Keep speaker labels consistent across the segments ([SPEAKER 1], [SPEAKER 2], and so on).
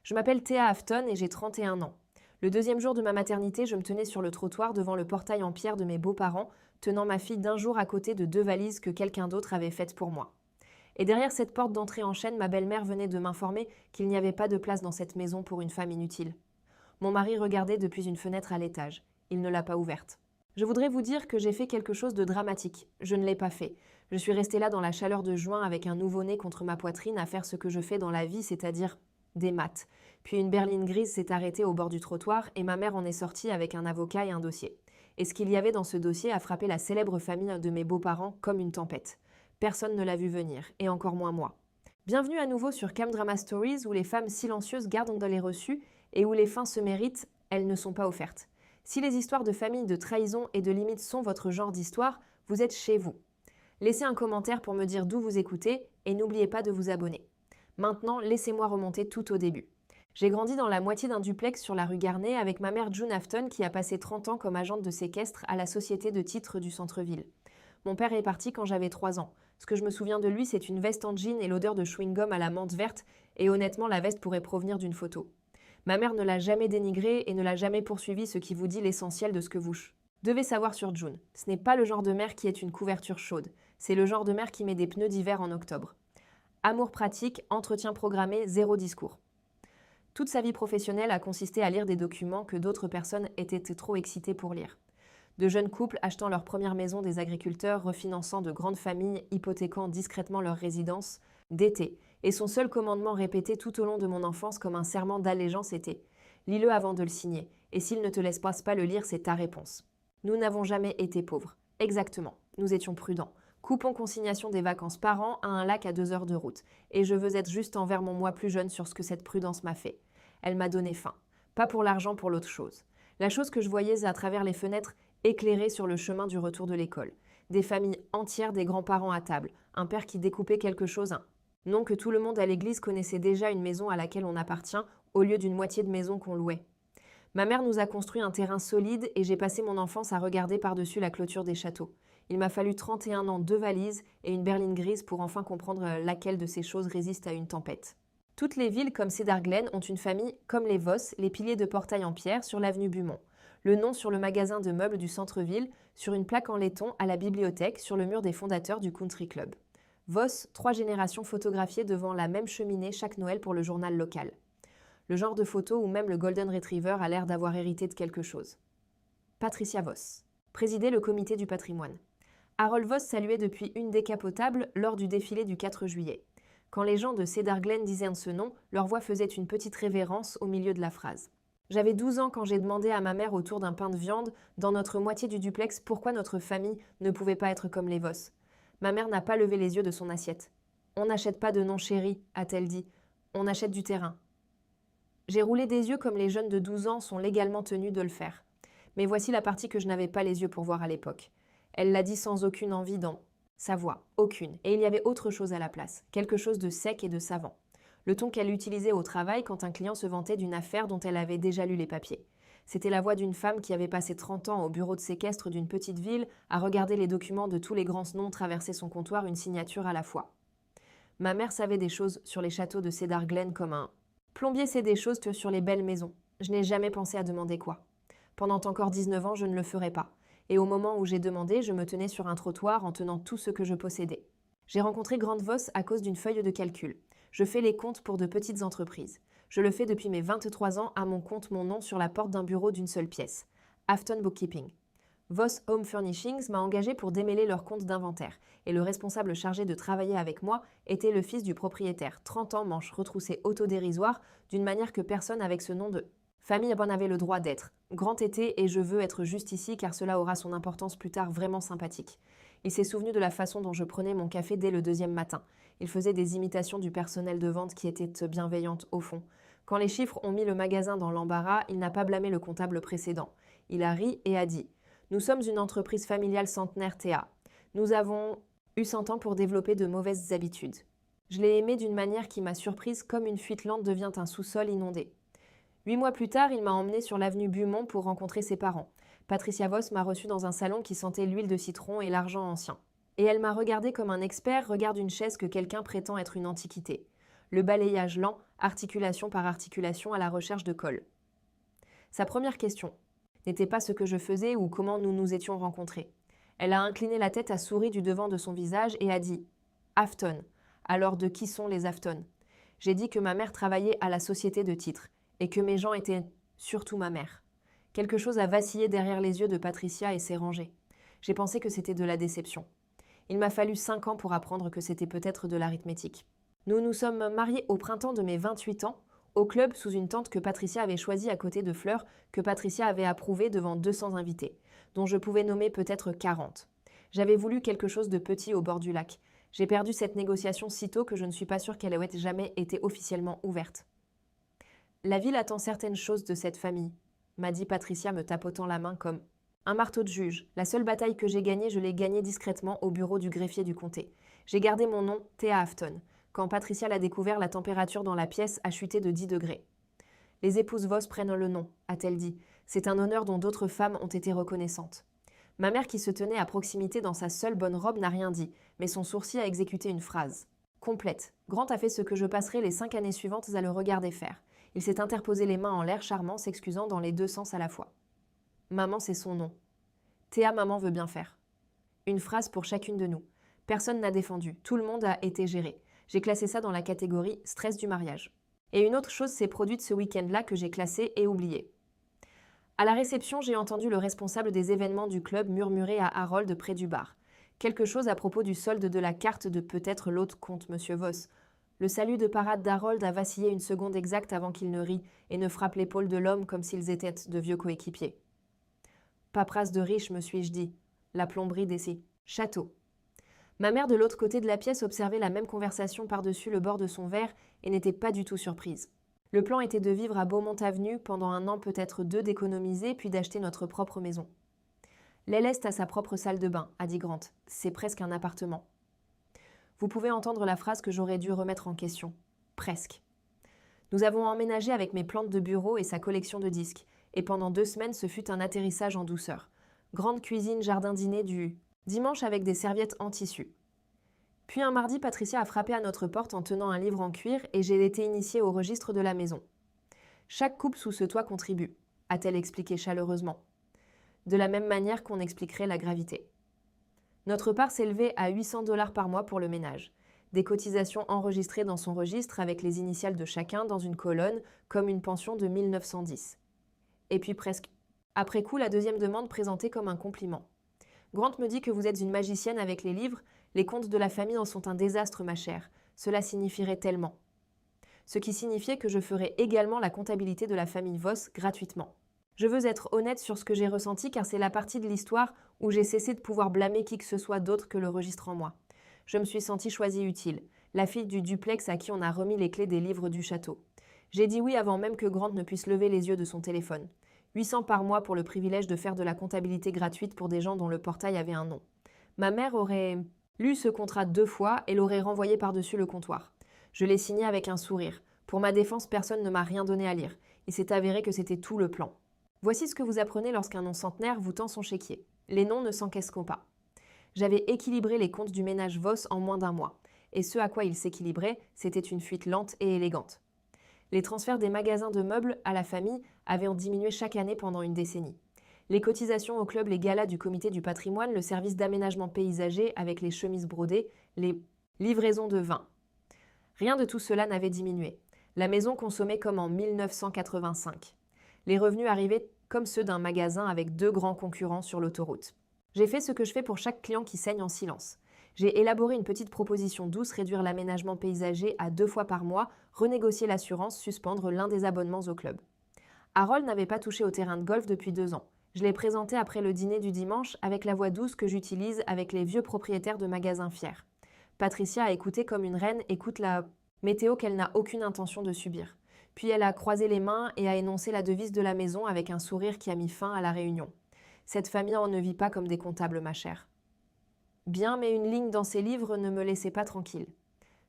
[SPEAKER 1] Je m'appelle Théa Afton et j'ai 31 ans. Le deuxième jour de ma maternité, je me tenais sur le trottoir devant le portail en pierre de mes beaux-parents, tenant ma fille d'un jour à côté de deux valises que quelqu'un d'autre avait faites pour moi. Et derrière cette porte d'entrée en chaîne, ma belle-mère venait de m'informer qu'il n'y avait pas de place dans cette maison pour une femme inutile. Mon mari regardait depuis une fenêtre à l'étage. Il ne l'a pas ouverte. Je voudrais vous dire que j'ai fait quelque chose de dramatique. Je ne l'ai pas fait. Je suis restée là dans la chaleur de juin avec un nouveau-né contre ma poitrine à faire ce que je fais dans la vie, c'est-à-dire des maths. Puis une berline grise s'est arrêtée au bord du trottoir et ma mère en est sortie avec un avocat et un dossier. Et ce qu'il y avait dans ce dossier a frappé la célèbre famille de mes beaux-parents comme une tempête. Personne ne l'a vu venir, et encore moins moi. Bienvenue à nouveau sur Cam Drama Stories où les femmes silencieuses gardent dans les reçus et où les fins se méritent, elles ne sont pas offertes. Si les histoires de famille, de trahison et de limites sont votre genre d'histoire, vous êtes chez vous. Laissez un commentaire pour me dire d'où vous écoutez et n'oubliez pas de vous abonner. Maintenant, laissez-moi remonter tout au début. J'ai grandi dans la moitié d'un duplex sur la rue Garnet avec ma mère June Afton qui a passé 30 ans comme agente de séquestre à la société de titres du centre-ville. Mon père est parti quand j'avais 3 ans. Ce que je me souviens de lui, c'est une veste en jean et l'odeur de chewing-gum à la menthe verte, et honnêtement, la veste pourrait provenir d'une photo. Ma mère ne l'a jamais dénigré et ne l'a jamais poursuivi, ce qui vous dit l'essentiel de ce que vous devez savoir sur June. Ce n'est pas le genre de mère qui est une couverture chaude, c'est le genre de mère qui met des pneus d'hiver en octobre. Amour pratique, entretien programmé, zéro discours. Toute sa vie professionnelle a consisté à lire des documents que d'autres personnes étaient trop excitées pour lire. De jeunes couples achetant leur première maison des agriculteurs, refinançant de grandes familles, hypothéquant discrètement leur résidence, d'été. Et son seul commandement répété tout au long de mon enfance comme un serment d'allégeance était « Lis-le avant de le signer, et s'il ne te laisse pas le lire, c'est ta réponse. » Nous n'avons jamais été pauvres. Exactement, nous étions prudents. Coupons consignation des vacances par an à un lac à 2 heures de route. Et je veux être juste envers mon moi plus jeune sur ce que cette prudence m'a fait. Elle m'a donné faim. Pas pour l'argent, pour l'autre chose. La chose que je voyais à travers les fenêtres éclairées sur le chemin du retour de l'école. Des familles entières, des grands-parents à table. Un père qui découpait quelque chose, non que tout le monde à l'église connaissait déjà une maison à laquelle on appartient, au lieu d'une moitié de maison qu'on louait. Ma mère nous a construit un terrain solide et j'ai passé mon enfance à regarder par-dessus la clôture des châteaux. Il m'a fallu 31 ans, 2 valises et une berline grise pour enfin comprendre laquelle de ces choses résiste à une tempête. Toutes les villes comme Cedar Glen ont une famille comme les Voss, les piliers de portail en pierre sur l'avenue Beaumont. Le nom sur le magasin de meubles du centre-ville, sur une plaque en laiton à la bibliothèque, sur le mur des fondateurs du Country Club. Voss, 3 générations photographiées devant la même cheminée chaque Noël pour le journal local. Le genre de photo où même le Golden Retriever a l'air d'avoir hérité de quelque chose. Patricia Voss présidait le comité du patrimoine. Harold Voss saluait depuis une décapotable lors du défilé du 4 juillet. Quand les gens de Cedar Glen disaient ce nom, leur voix faisait une petite révérence au milieu de la phrase. J'avais 12 ans quand j'ai demandé à ma mère autour d'un pain de viande, dans notre moitié du duplex, pourquoi notre famille ne pouvait pas être comme les Voss. Ma mère n'a pas levé les yeux de son assiette. « On n'achète pas de nom chéri, a-t-elle dit. On achète du terrain. » J'ai roulé des yeux comme les jeunes de 12 ans sont légalement tenus de le faire. Mais voici la partie que je n'avais pas les yeux pour voir à l'époque. Elle l'a dit sans aucune envie dans sa voix, aucune. Et il y avait autre chose à la place, quelque chose de sec et de savant. Le ton qu'elle utilisait au travail quand un client se vantait d'une affaire dont elle avait déjà lu les papiers. C'était la voix d'une femme qui avait passé 30 ans au bureau de séquestre d'une petite ville à regarder les documents de tous les grands noms traverser son comptoir une signature à la fois. Ma mère savait des choses sur les châteaux de Cedar Glen comme un plombier sait des choses que sur les belles maisons. Je n'ai jamais pensé à demander quoi. Pendant encore 19 ans, je ne le ferai pas. Et au moment où j'ai demandé, je me tenais sur un trottoir en tenant tout ce que je possédais. J'ai rencontré Grande Voss à cause d'une feuille de calcul. Je fais les comptes pour de petites entreprises. Je le fais depuis mes 23 ans à mon compte mon nom sur la porte d'un bureau d'une seule pièce. Afton Bookkeeping. Voss Home Furnishings m'a engagé pour démêler leur compte d'inventaire, et le responsable chargé de travailler avec moi était le fils du propriétaire, 30 ans, manches retroussées autodérisoires, d'une manière que personne avec ce nom de famille en avait le droit d'être. Grand été et je veux être juste ici car cela aura son importance plus tard vraiment sympathique. Il s'est souvenu de la façon dont je prenais mon café dès le 2e matin. Il faisait des imitations du personnel de vente qui était bienveillante au fond. Quand les chiffres ont mis le magasin dans l'embarras, il n'a pas blâmé le comptable précédent. Il a ri et a dit « Nous sommes une entreprise familiale centenaire Théa. Nous avons eu 100 ans pour développer de mauvaises habitudes. » Je l'ai aimé d'une manière qui m'a surprise comme une fuite lente devient un sous-sol inondé. 8 mois plus tard, il m'a emmené sur l'avenue Beaumont pour rencontrer ses parents. Patricia Voss m'a reçu dans un salon qui sentait l'huile de citron et l'argent ancien. Et elle m'a regardé comme un expert regarde une chaise que quelqu'un prétend être une antiquité. Le balayage lent articulation par articulation à la recherche de colle. Sa première question n'était pas ce que je faisais ou comment nous nous étions rencontrés. Elle a incliné la tête, a souri du devant de son visage et a dit « Afton ». Alors de qui sont les Afton? J'ai dit que ma mère travaillait à la société de titres et que mes gens étaient surtout ma mère. Quelque chose a vacillé derrière les yeux de Patricia et s'est rangé. J'ai pensé que c'était de la déception. Il m'a fallu 5 ans pour apprendre que c'était peut-être de l'arithmétique. Nous nous sommes mariés au printemps de mes 28 ans, au club sous une tente que Patricia avait choisie à côté de fleurs que Patricia avait approuvées devant 200 invités, dont je pouvais nommer peut-être 40. J'avais voulu quelque chose de petit au bord du lac. J'ai perdu cette négociation si tôt que je ne suis pas sûre qu'elle ait jamais été officiellement ouverte. La ville attend certaines choses de cette famille, m'a dit Patricia me tapotant la main comme un marteau de juge. La seule bataille que j'ai gagnée, je l'ai gagnée discrètement au bureau du greffier du comté. J'ai gardé mon nom, Thea Afton. Quand Patricia l'a découvert, la température dans la pièce a chuté de 10 degrés. Les épouses Voss prennent le nom, a-t-elle dit. C'est un honneur dont d'autres femmes ont été reconnaissantes. Ma mère, qui se tenait à proximité dans sa seule bonne robe, n'a rien dit, mais son sourcil a exécuté une phrase. Complète. Grant a fait ce que je passerai les 5 années suivantes à le regarder faire. Il s'est interposé les mains en l'air charmant, s'excusant dans les 2 sens à la fois. Maman, c'est son nom. Théa, maman veut bien faire. Une phrase pour chacune de nous. Personne n'a défendu, tout le monde a été géré. J'ai classé ça dans la catégorie stress du mariage. Et une autre chose s'est produite ce week-end-là que j'ai classée et oubliée. À la réception, j'ai entendu le responsable des événements du club murmurer à Harold près du bar. Quelque chose à propos du solde de la carte de peut-être l'autre compte, monsieur Voss. Le salut de parade d'Harold a vacillé une seconde exacte avant qu'il ne rit et ne frappe l'épaule de l'homme comme s'ils étaient de vieux coéquipiers. Paperasse de riche, me suis-je dit. La plomberie d'ici. Château. Ma mère de l'autre côté de la pièce observait la même conversation par-dessus le bord de son verre et n'était pas du tout surprise. Le plan était de vivre à Beaumont Avenue pendant 1 an, peut-être 2, d'économiser, puis d'acheter notre propre maison. L'Est a sa propre salle de bain, a dit Grant. C'est presque un appartement. Vous pouvez entendre la phrase que j'aurais dû remettre en question. Presque. Nous avons emménagé avec mes plantes de bureau et sa collection de disques, et pendant 2 semaines, ce fut un atterrissage en douceur. Grande cuisine, jardin-dîner du dimanche avec des serviettes en tissu. Puis un mardi, Patricia a frappé à notre porte en tenant un livre en cuir et j'ai été initiée au registre de la maison. Chaque couple sous ce toit contribue, a-t-elle expliqué chaleureusement. De la même manière qu'on expliquerait la gravité. Notre part s'élevait à 800 $ par mois pour le ménage. Des cotisations enregistrées dans son registre avec les initiales de chacun dans une colonne, comme une pension de 1910. Et puis presque après coup, la deuxième demande présentée comme un compliment. Grant me dit que vous êtes une magicienne avec les livres. Les comptes de la famille en sont un désastre, ma chère. Cela signifierait tellement. Ce qui signifiait que je ferais également la comptabilité de la famille Voss gratuitement. Je veux être honnête sur ce que j'ai ressenti car c'est la partie de l'histoire où j'ai cessé de pouvoir blâmer qui que ce soit d'autre que le registre en moi. Je me suis sentie choisie utile, la fille du duplex à qui on a remis les clés des livres du château. J'ai dit oui avant même que Grant ne puisse lever les yeux de son téléphone. 800 par mois pour le privilège de faire de la comptabilité gratuite pour des gens dont le portail avait un nom. Ma mère aurait lu ce contrat 2 fois et l'aurait renvoyé par-dessus le comptoir. Je l'ai signé avec un sourire. Pour ma défense, personne ne m'a rien donné à lire. Il s'est avéré que c'était tout le plan. Voici ce que vous apprenez lorsqu'un nom centenaire vous tend son chéquier. Les noms ne s'encaissent pas. J'avais équilibré les comptes du ménage Voss en moins d'1 mois. Et ce à quoi il s'équilibrait, c'était une fuite lente et élégante. Les transferts des magasins de meubles à la famille avaient diminué chaque année pendant une décennie. Les cotisations au club, les galas du comité du patrimoine, le service d'aménagement paysager avec les chemises brodées, les livraisons de vin. Rien de tout cela n'avait diminué. La maison consommait comme en 1985. Les revenus arrivaient comme ceux d'un magasin avec 2 grands concurrents sur l'autoroute. J'ai fait ce que je fais pour chaque client qui saigne en silence. J'ai élaboré une petite proposition douce, réduire l'aménagement paysager à 2 fois par mois, renégocier l'assurance, suspendre l'un des abonnements au club. Harold n'avait pas touché au terrain de golf depuis 2 ans. Je l'ai présenté après le dîner du dimanche avec la voix douce que j'utilise avec les vieux propriétaires de magasins fiers. Patricia a écouté comme une reine écoute la météo qu'elle n'a aucune intention de subir. Puis elle a croisé les mains et a énoncé la devise de la maison avec un sourire qui a mis fin à la réunion. Cette famille en ne vit pas comme des comptables, ma chère. Bien, mais une ligne dans ses livres ne me laissait pas tranquille.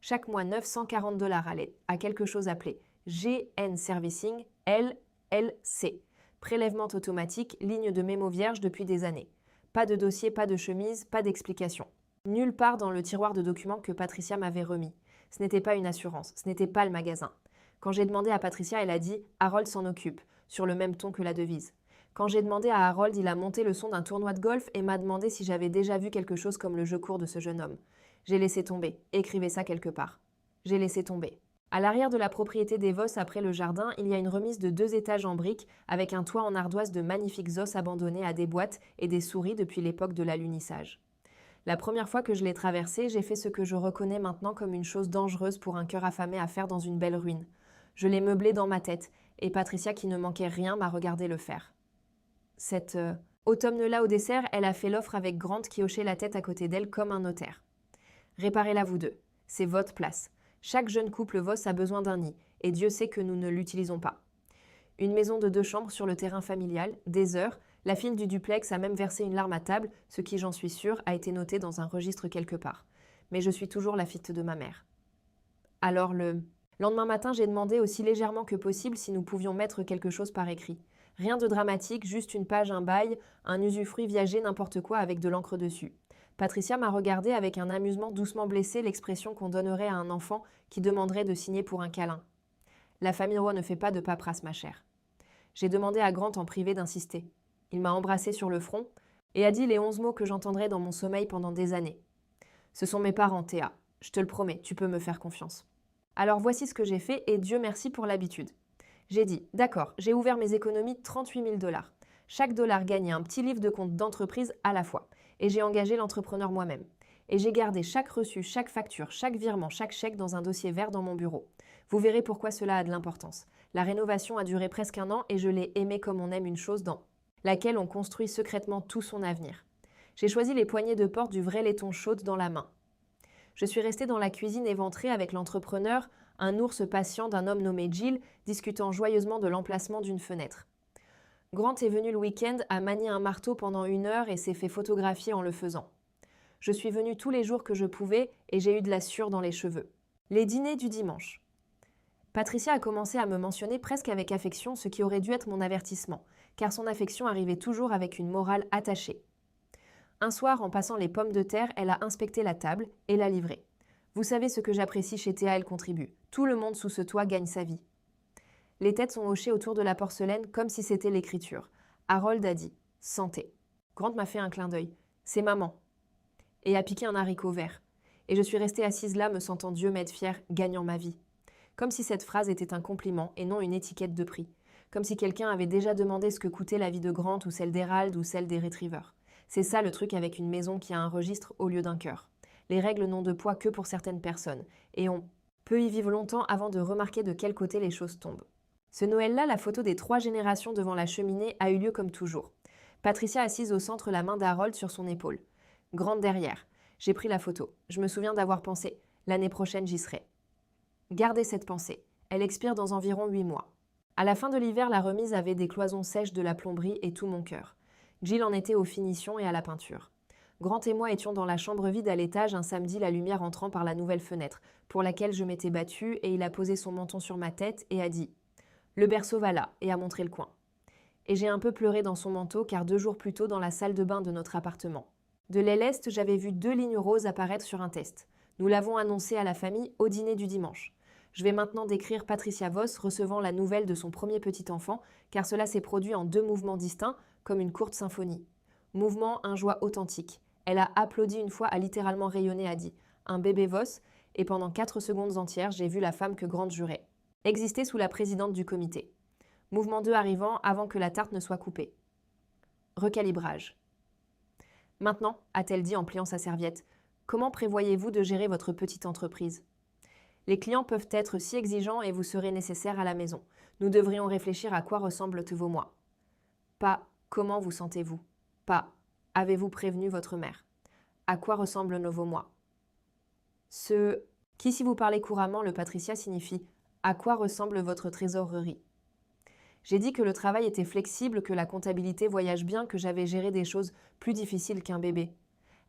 [SPEAKER 1] Chaque mois, 940 $ allait à quelque chose appelé GN Servicing LLC. Prélèvement automatique, ligne de mémo vierge depuis des années. Pas de dossier, pas de chemise, pas d'explication. Nulle part dans le tiroir de documents que Patricia m'avait remis. Ce n'était pas une assurance, ce n'était pas le magasin. Quand j'ai demandé à Patricia, elle a dit « Harold s'en occupe », sur le même ton que la devise. Quand j'ai demandé à Harold, il a monté le son d'un tournoi de golf et m'a demandé si j'avais déjà vu quelque chose comme le jeu court de ce jeune homme. J'ai laissé tomber. Écrivez ça quelque part. J'ai laissé tomber. À l'arrière de la propriété des Voss, après le jardin, il y a une remise de 2 étages en briques avec un toit en ardoise de magnifiques os abandonnés à des boîtes et des souris depuis l'époque de l'alunissage. La première fois que je l'ai traversé, j'ai fait ce que je reconnais maintenant comme une chose dangereuse pour un cœur affamé à faire dans une belle ruine. Je l'ai meublé dans ma tête, et Patricia, qui ne manquait rien, m'a regardé le faire. Cet automne-là au dessert, elle a fait l'offre avec Grant qui hochait la tête à côté d'elle comme un notaire. Réparez-la vous deux. C'est votre place. Chaque jeune couple Voss a besoin d'un nid, et Dieu sait que nous ne l'utilisons pas. Une maison de 2 chambres sur le terrain familial, des heures, la fille du duplex a même versé une larme à table, ce qui, j'en suis sûre, a été noté dans un registre quelque part. Mais je suis toujours la fille de ma mère. Alors le lendemain matin, j'ai demandé aussi légèrement que possible si nous pouvions mettre quelque chose par écrit. Rien de dramatique, juste une page, un bail, un usufruit viager, n'importe quoi avec de l'encre dessus. Patricia m'a regardé avec un amusement doucement blessé, l'expression qu'on donnerait à un enfant qui demanderait de signer pour un câlin. La famille Roy ne fait pas de paperasse, ma chère. J'ai demandé à Grant en privé d'insister. Il m'a embrassé sur le front et a dit les 11 mots que j'entendrai dans mon sommeil pendant des années. Ce sont mes parents, Théa. Je te le promets, tu peux me faire confiance. Alors voici ce que j'ai fait et Dieu merci pour l'habitude. J'ai dit, d'accord, j'ai ouvert mes économies 38 000 $. Chaque dollar gagnait un petit livre de compte d'entreprise à la fois. Et j'ai engagé l'entrepreneur moi-même. Et j'ai gardé chaque reçu, chaque facture, chaque virement, chaque chèque dans un dossier vert dans mon bureau. Vous verrez pourquoi cela a de l'importance. La rénovation a duré presque 1 an et je l'ai aimée comme on aime une chose dans laquelle on construit secrètement tout son avenir. J'ai choisi les poignées de porte du vrai laiton chaude dans la main. Je suis restée dans la cuisine éventrée avec l'entrepreneur, un ours patient d'un homme nommé Jill, discutant joyeusement de l'emplacement d'une fenêtre. Grant est venu le week-end, a manié un marteau pendant 1 heure et s'est fait photographier en le faisant. Je suis venue tous les jours que je pouvais et j'ai eu de la sueur dans les cheveux. Les dîners du dimanche. Patricia a commencé à me mentionner presque avec affection, ce qui aurait dû être mon avertissement, car son affection arrivait toujours avec une morale attachée. Un soir, en passant les pommes de terre, elle a inspecté la table et l'a livrée. Vous savez ce que j'apprécie chez Théa, elle contribue. Tout le monde sous ce toit gagne sa vie. Les têtes sont hochées autour de la porcelaine comme si c'était l'écriture. Harold a dit « Santé ». Grant m'a fait un clin d'œil. « C'est maman ». Et a piqué un haricot vert. Et je suis restée assise là, me sentant Dieu m'être fière, gagnant ma vie. Comme si cette phrase était un compliment et non une étiquette de prix. Comme si quelqu'un avait déjà demandé ce que coûtait la vie de Grant ou celle d'Herald ou celle des Retrievers. C'est ça le truc avec une maison qui a un registre au lieu d'un cœur. Les règles n'ont de poids que pour certaines personnes. Et on peut y vivre longtemps avant de remarquer de quel côté les choses tombent. Ce Noël-là, la photo des 3 générations devant la cheminée a eu lieu comme toujours. Patricia assise au centre, la main d'Harold sur son épaule. Grant derrière. J'ai pris la photo. Je me souviens d'avoir pensé « L'année prochaine, j'y serai ». Gardez cette pensée. Elle expire dans environ 8 mois. À la fin de l'hiver, la remise avait des cloisons sèches, de la plomberie et tout mon cœur. Jill en était aux finitions et à la peinture. Grant et moi étions dans la chambre vide à l'étage un samedi, la lumière entrant par la nouvelle fenêtre, pour laquelle je m'étais battue, et il a posé son menton sur ma tête et a dit « Le berceau va là » et a montré le coin. Et j'ai un peu pleuré dans son manteau, car 2 jours plus tôt, dans la salle de bain de notre appartement. De l'aile est, j'avais vu 2 lignes roses apparaître sur un test. Nous l'avons annoncé à la famille au dîner du dimanche. Je vais maintenant décrire Patricia Voss recevant la nouvelle de son premier petit enfant, car cela s'est produit en 2 mouvements distincts, comme une courte symphonie. Mouvement, un joie authentique. Elle a applaudi une fois, a littéralement rayonné, a dit « Un bébé Voss » et pendant 4 secondes entières, j'ai vu la femme que Grant jurait. Exister sous la présidente du comité. Mouvement 2 arrivant avant que la tarte ne soit coupée. Recalibrage. Maintenant, a-t-elle dit en pliant sa serviette, comment prévoyez-vous de gérer votre petite entreprise ? Les clients peuvent être si exigeants et vous serez nécessaire à la maison. Nous devrions réfléchir à quoi ressemblent vos mois. Pas comment vous sentez-vous. Pas avez-vous prévenu votre mère. À quoi ressemblent nos mois. Ce qui, si vous parlez couramment, le Patricia signifie à quoi ressemble votre trésorerie. J'ai dit que le travail était flexible, que la comptabilité voyage bien, que j'avais géré des choses plus difficiles qu'un bébé.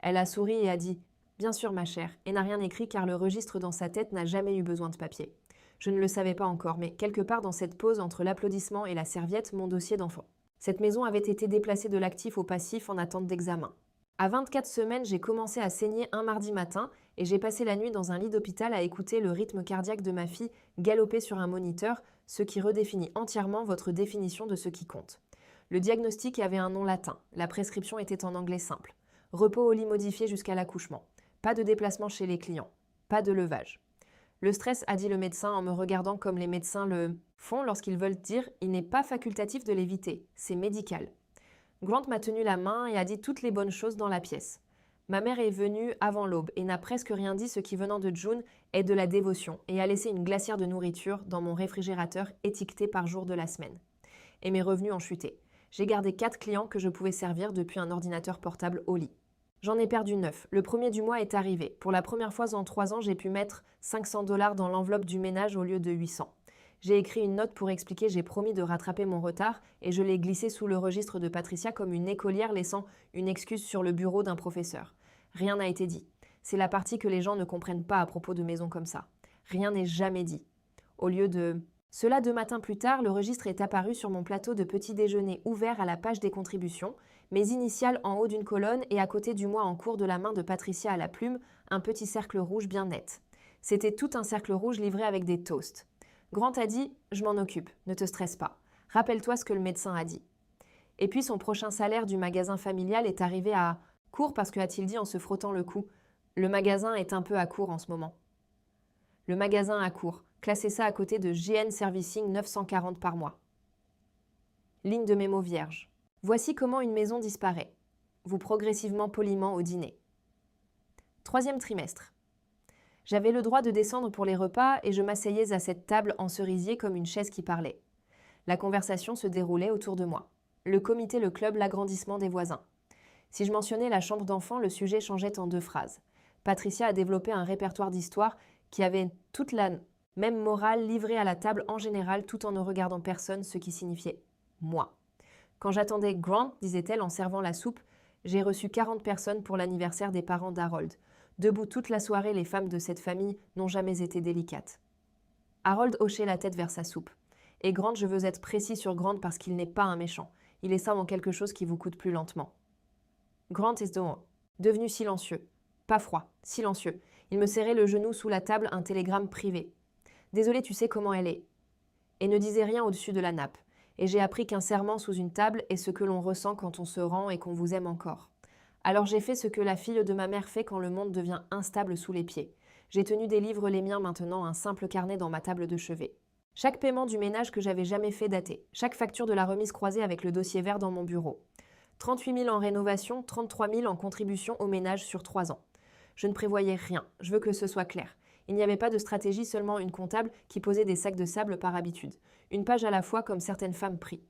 [SPEAKER 1] Elle a souri et a dit « Bien sûr, ma chère », et n'a rien écrit car le registre dans sa tête n'a jamais eu besoin de papier. Je ne le savais pas encore, mais quelque part dans cette pause entre l'applaudissement et la serviette, mon dossier d'enfant. Cette maison avait été déplacée de l'actif au passif en attente d'examen. À 24 semaines, j'ai commencé à saigner un mardi matin et j'ai passé la nuit dans un lit d'hôpital à écouter le rythme cardiaque de ma fille galoper sur un moniteur, ce qui redéfinit entièrement votre définition de ce qui compte. Le diagnostic avait un nom latin, la prescription était en anglais simple. Repos au lit modifié jusqu'à l'accouchement. Pas de déplacement chez les clients. Pas de levage. Le stress, a dit le médecin en me regardant comme les médecins le font lorsqu'ils veulent dire « il n'est pas facultatif de l'éviter, c'est médical ». Grant m'a tenu la main et a dit toutes les bonnes choses dans la pièce. Ma mère est venue avant l'aube et n'a presque rien dit, ce qui venant de June est de la dévotion, et a laissé une glacière de nourriture dans mon réfrigérateur étiqueté par jour de la semaine. Et mes revenus ont chuté. J'ai gardé 4 clients que je pouvais servir depuis un ordinateur portable au lit. J'en ai perdu 9. Le premier du mois est arrivé. Pour la première fois en 3 ans, j'ai pu mettre $500 dans l'enveloppe du ménage au lieu de 800. J'ai écrit une note pour expliquer j'ai promis de rattraper mon retard et je l'ai glissé sous le registre de Patricia comme une écolière laissant une excuse sur le bureau d'un professeur. Rien n'a été dit. C'est la partie que les gens ne comprennent pas à propos de maisons comme ça. Rien n'est jamais dit. Au lieu de... Cela 2 matins plus tard, le registre est apparu sur mon plateau de petit déjeuner ouvert à la page des contributions, mes initiales en haut d'une colonne et à côté du mois en cours de la main de Patricia à la plume, un petit cercle rouge bien net. C'était tout un cercle rouge livré avec des toasts. Grant a dit « Je m'en occupe, ne te stresse pas. Rappelle-toi ce que le médecin a dit. » Et puis son prochain salaire du magasin familial est arrivé à court parce que a-t-il dit en se frottant le cou. Le magasin est un peu à court en ce moment. Le magasin à court. Classez ça à côté de GN Servicing 940 par mois. Ligne de mémo vierge. Voici comment une maison disparaît. Vous progressivement poliment au dîner. 3e trimestre. J'avais le droit de descendre pour les repas et je m'asseyais à cette table en cerisier comme une chaise qui parlait. La conversation se déroulait autour de moi. Le comité, le club, l'agrandissement des voisins. Si je mentionnais la chambre d'enfant, le sujet changeait en 2 phrases. Patricia a développé un répertoire d'histoires qui avait toute la même morale livrée à la table en général tout en ne regardant personne, ce qui signifiait « moi ». Quand j'attendais Grant, disait-elle en servant la soupe, j'ai reçu 40 personnes pour l'anniversaire des parents d'Harold. Debout toute la soirée, les femmes de cette famille n'ont jamais été délicates. Harold hochait la tête vers sa soupe. Et Grant, je veux être précis sur Grant parce qu'il n'est pas un méchant. Il est ça en quelque chose qui vous coûte plus lentement. Grant est devenu silencieux. Pas froid, silencieux. Il me serrait le genou sous la table, un télégramme privé. Désolé, tu sais comment elle est. Et ne disait rien au-dessus de la nappe. Et j'ai appris qu'un serment sous une table est ce que l'on ressent quand on se rend et qu'on vous aime encore. Alors j'ai fait ce que la fille de ma mère fait quand le monde devient instable sous les pieds. J'ai tenu des livres, les miens maintenant, un simple carnet dans ma table de chevet. Chaque paiement du ménage que j'avais jamais fait dater. Chaque facture de la remise croisée avec le dossier vert dans mon bureau. 38 000 en rénovation, 33 000 en contribution au ménage sur 3 ans. Je ne prévoyais rien, je veux que ce soit clair. Il n'y avait pas de stratégie, seulement une comptable qui posait des sacs de sable par habitude. Une page à la fois comme certaines femmes prient.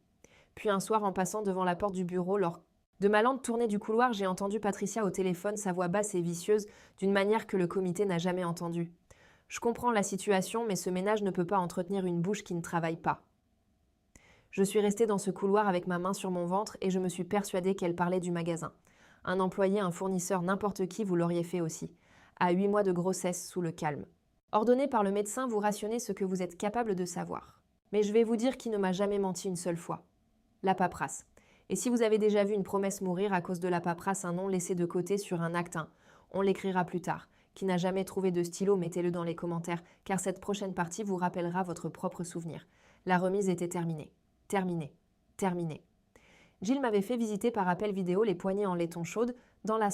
[SPEAKER 1] Puis un soir, en passant devant la porte du bureau, lors de ma lente tournée du couloir, j'ai entendu Patricia au téléphone, sa voix basse et vicieuse, d'une manière que le comité n'a jamais entendue. Je comprends la situation, mais ce ménage ne peut pas entretenir une bouche qui ne travaille pas. Je suis restée dans ce couloir avec ma main sur mon ventre et je me suis persuadée qu'elle parlait du magasin. Un employé, un fournisseur, n'importe qui, vous l'auriez fait aussi. À 8 mois de grossesse, sous le calme. Ordonné par le médecin, vous rationnez ce que vous êtes capable de savoir. Mais je vais vous dire qui ne m'a jamais menti une seule fois. La paperasse. Et si vous avez déjà vu une promesse mourir à cause de la paperasse, un nom laissé de côté sur un acte, on l'écrira plus tard. Qui n'a jamais trouvé de stylo, mettez-le dans les commentaires, car cette prochaine partie vous rappellera votre propre souvenir. La remise était terminée. Terminée. Terminée. Gilles m'avait fait visiter par appel vidéo les poignées en laiton chaude dans la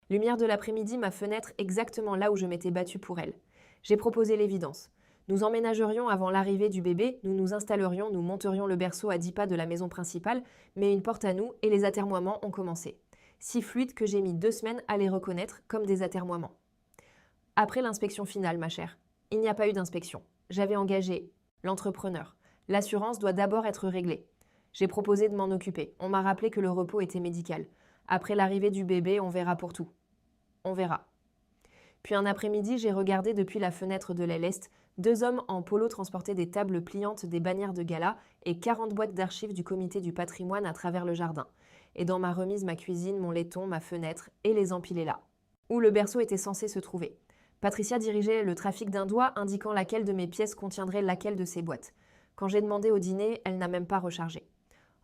[SPEAKER 1] lumière de l'après-midi, ma fenêtre exactement là où je m'étais battue pour elle. J'ai proposé l'évidence. Nous emménagerions avant l'arrivée du bébé, nous nous installerions, nous monterions le berceau à 10 pas de la maison principale, mais une porte à nous et les atermoiements ont commencé. Si fluides que j'ai mis 2 semaines à les reconnaître comme des atermoiements. Après l'inspection finale, ma chère. Il n'y a pas eu d'inspection. J'avais engagé l'entrepreneur. L'assurance doit d'abord être réglée. J'ai proposé de m'en occuper. On m'a rappelé que le repos était médical. Après l'arrivée du bébé, on verra pour tout. On verra. Puis un après-midi, j'ai regardé depuis la fenêtre de l'aile est 2 hommes en polo transporter des tables pliantes, des bannières de gala et 40 boîtes d'archives du comité du patrimoine à travers le jardin. Et dans ma remise, ma cuisine, mon laiton, ma fenêtre, et les empiler là. Où le berceau était censé se trouver. Patricia dirigeait le trafic d'un doigt, indiquant laquelle de mes pièces contiendrait laquelle de ces boîtes. Quand j'ai demandé au dîner, elle n'a même pas rechargé.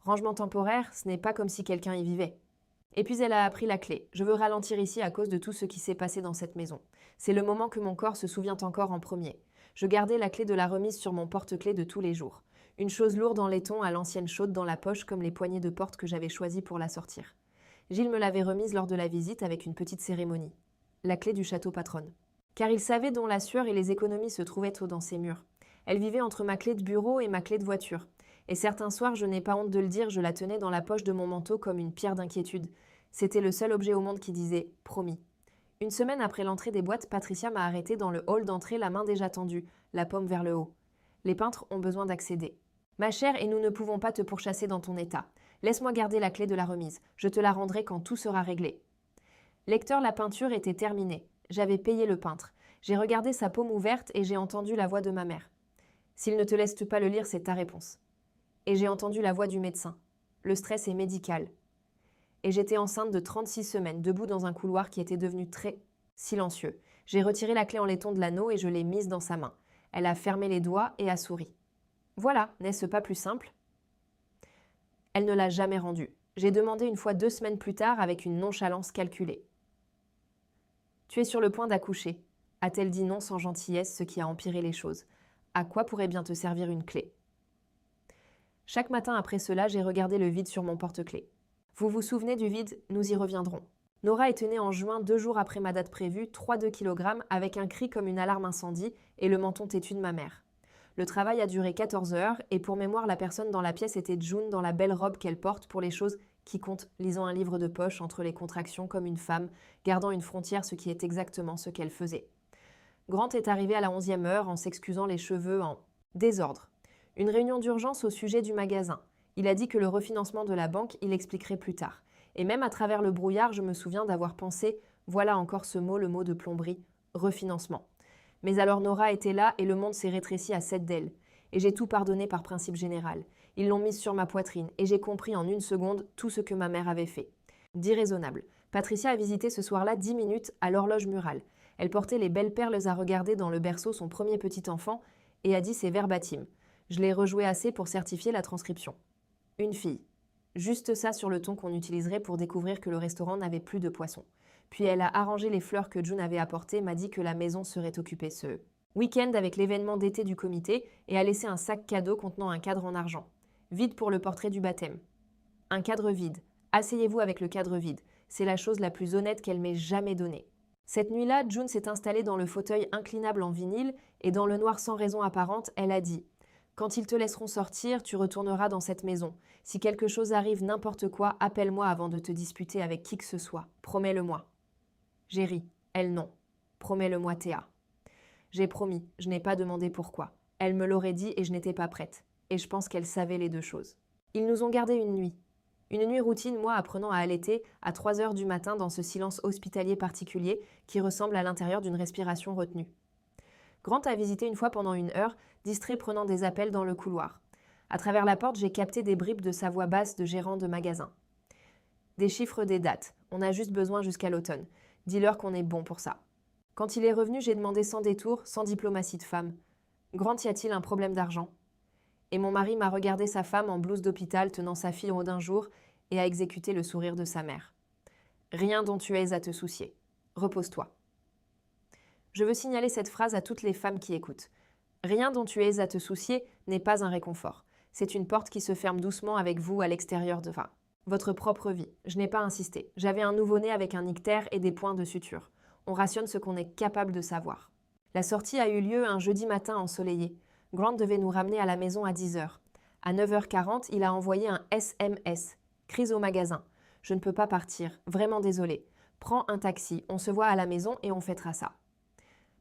[SPEAKER 1] Rangement temporaire, ce n'est pas comme si quelqu'un y vivait. Et puis elle a appris la clé. Je veux ralentir ici à cause de tout ce qui s'est passé dans cette maison. C'est le moment que mon corps se souvient encore en premier. Je gardais la clé de la remise sur mon porte-clés de tous les jours. Une chose lourde en laiton à l'ancienne chaude dans la poche comme les poignées de porte que j'avais choisies pour la sortir. Gilles me l'avait remise lors de la visite avec une petite cérémonie. La clé du château patronne. Car il savait dont la sueur et les économies se trouvaient dans ses murs. Elle vivait entre ma clé de bureau et ma clé de voiture. Et certains soirs, je n'ai pas honte de le dire, je la tenais dans la poche de mon manteau comme une pierre d'inquiétude. C'était le seul objet au monde qui disait « promis ». Une semaine après l'entrée des boîtes, Patricia m'a arrêtée dans le hall d'entrée, la main déjà tendue, la paume vers le haut. Les peintres ont besoin d'accéder. Ma chère, et nous ne pouvons pas te pourchasser dans ton état. Laisse-moi garder la clé de la remise. Je te la rendrai quand tout sera réglé. Lecteur, la peinture était terminée. J'avais payé le peintre. J'ai regardé sa paume ouverte et j'ai entendu la voix de ma mère. S'il ne te laisse pas le lire, c'est ta réponse. Et j'ai entendu la voix du médecin. Le stress est médical. Et j'étais enceinte de 36 semaines, debout dans un couloir qui était devenu très silencieux. J'ai retiré la clé en laiton de l'anneau et je l'ai mise dans sa main. Elle a fermé les doigts et a souri. Voilà, n'est-ce pas plus simple? Elle ne l'a jamais rendue. J'ai demandé une fois 2 semaines plus tard avec une nonchalance calculée. Tu es sur le point d'accoucher, a-t-elle dit non sans gentillesse, ce qui a empiré les choses. À quoi pourrait bien te servir une clé? Chaque matin après cela, j'ai regardé le vide sur mon porte-clés. Vous vous souvenez du vide? Nous y reviendrons. Nora était née en juin, 2 jours après ma date prévue, 3,2 kg, avec un cri comme une alarme incendie et le menton têtu de ma mère. Le travail a duré 14 heures et pour mémoire, la personne dans la pièce était June dans la belle robe qu'elle porte pour les choses qui comptent, lisant un livre de poche entre les contractions comme une femme, gardant une frontière, ce qui est exactement ce qu'elle faisait. Grant est arrivé à la 11e heure en s'excusant, les cheveux en désordre. Une réunion d'urgence au sujet du magasin. Il a dit que le refinancement de la banque, il expliquerait plus tard. Et même à travers le brouillard, je me souviens d'avoir pensé, voilà encore ce mot, le mot de plomberie, refinancement. Mais alors Nora était là et le monde s'est rétréci à 7 d'elle. Et j'ai tout pardonné par principe général. Ils l'ont mise sur ma poitrine et j'ai compris en 1 seconde tout ce que ma mère avait fait. D'irraisonnable. Patricia a visité ce soir-là 10 minutes à l'horloge murale. Elle portait les belles perles à regarder dans le berceau son premier petit enfant et a dit ses verbatim. Je l'ai rejoué assez pour certifier la transcription. Une fille. Juste ça sur le ton qu'on utiliserait pour découvrir que le restaurant n'avait plus de poisson. Puis elle a arrangé les fleurs que June avait apportées, m'a dit que la maison serait occupée ce week-end avec l'événement d'été du comité et a laissé un sac cadeau contenant un cadre en argent. Vide pour le portrait du baptême. Un cadre vide. Asseyez-vous avec le cadre vide. C'est la chose la plus honnête qu'elle m'ait jamais donnée. Cette nuit-là, June s'est installée dans le fauteuil inclinable en vinyle et dans le noir sans raison apparente, elle a dit « Quand ils te laisseront sortir, tu retourneras dans cette maison. Si quelque chose arrive, n'importe quoi, appelle-moi avant de te disputer avec qui que ce soit. Promets-le-moi. » J'ai ri. Elle non. Promets-le-moi, Théa. J'ai promis. Je n'ai pas demandé pourquoi. Elle me l'aurait dit et je n'étais pas prête. Et je pense qu'elle savait les 2 choses. Ils nous ont gardé une nuit. Une nuit routine, moi apprenant à allaiter à 3 heures du matin dans ce silence hospitalier particulier qui ressemble à l'intérieur d'une respiration retenue. Grant a visité une fois pendant 1 heure, distrait prenant des appels dans le couloir. À travers la porte, j'ai capté des bribes de sa voix basse de gérant de magasin. Des chiffres, des dates. On a juste besoin jusqu'à l'automne. Dis-leur qu'on est bon pour ça. Quand il est revenu, j'ai demandé sans détour, sans diplomatie de femme. Grant, y a-t-il un problème d'argent? Et mon mari m'a regardé sa femme en blouse d'hôpital tenant sa fille d'un jour et a exécuté le sourire de sa mère. Rien dont tu aies à te soucier. Repose-toi. Je veux signaler cette phrase à toutes les femmes qui écoutent. Rien dont tu aies à te soucier n'est pas un réconfort. C'est une porte qui se ferme doucement avec vous à l'extérieur de votre propre vie. Je n'ai pas insisté. J'avais un nouveau-né avec un ictère et des points de suture. On rationne ce qu'on est capable de savoir. La sortie a eu lieu un jeudi matin ensoleillé. Grant devait nous ramener à la maison à 10 heures. À 9h40, il a envoyé un SMS. Crise au magasin. Je ne peux pas partir. Vraiment désolé. Prends un taxi. On se voit à la maison et on fêtera ça.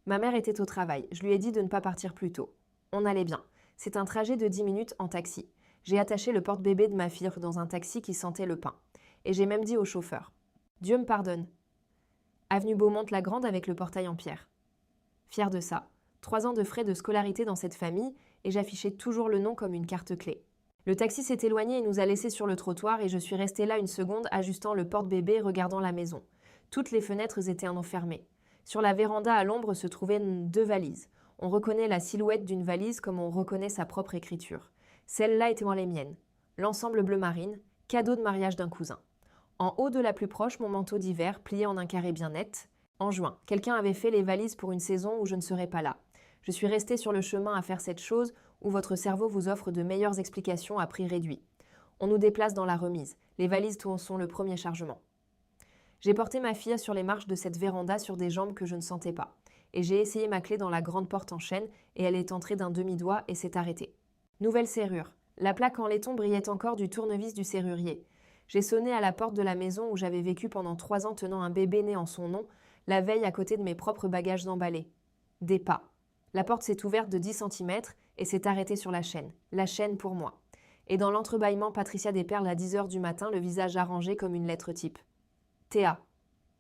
[SPEAKER 1] Ma mère était au travail. Je lui ai dit de ne pas partir plus tôt. On allait bien. C'est un trajet de 10 minutes en taxi. J'ai attaché le porte-bébé de ma fille dans un taxi qui sentait le pain. Et j'ai même dit au chauffeur. Dieu me pardonne. Avenue Beaumont-la-Grande avec le portail en pierre. Fière de ça. 3 ans de frais de scolarité dans cette famille et j'affichais toujours le nom comme une carte clé. Le taxi s'est éloigné et nous a laissés sur le trottoir et je suis restée là 1 seconde ajustant le porte-bébé regardant la maison. Toutes les fenêtres étaient enfermées. Sur la véranda à l'ombre se trouvaient 2 valises. On reconnaît la silhouette d'une valise comme on reconnaît sa propre écriture. Celles-là étaient les miennes. L'ensemble bleu marine, cadeau de mariage d'un cousin. En haut de la plus proche, mon manteau d'hiver, plié en un carré bien net. En juin, quelqu'un avait fait les valises pour une saison où je ne serais pas là. Je suis restée sur le chemin à faire cette chose où votre cerveau vous offre de meilleures explications à prix réduit. On nous déplace dans la remise. Les valises sont le premier chargement. J'ai porté ma fille sur les marches de cette véranda sur des jambes que je ne sentais pas. Et j'ai essayé ma clé dans la grande porte en chêne et elle est entrée d'un demi-doigt et s'est arrêtée. Nouvelle serrure. La plaque en laiton brillait encore du tournevis du serrurier. J'ai sonné à la porte de la maison où j'avais vécu pendant 3 ans tenant un bébé né en son nom, la veille à côté de mes propres bagages emballés. Des pas. La porte s'est ouverte de 10 centimètres et s'est arrêtée sur la chaîne. La chaîne pour moi. Et dans l'entrebâillement, Patricia Desperles à 10 heures du matin, le visage arrangé comme une lettre type. Théa.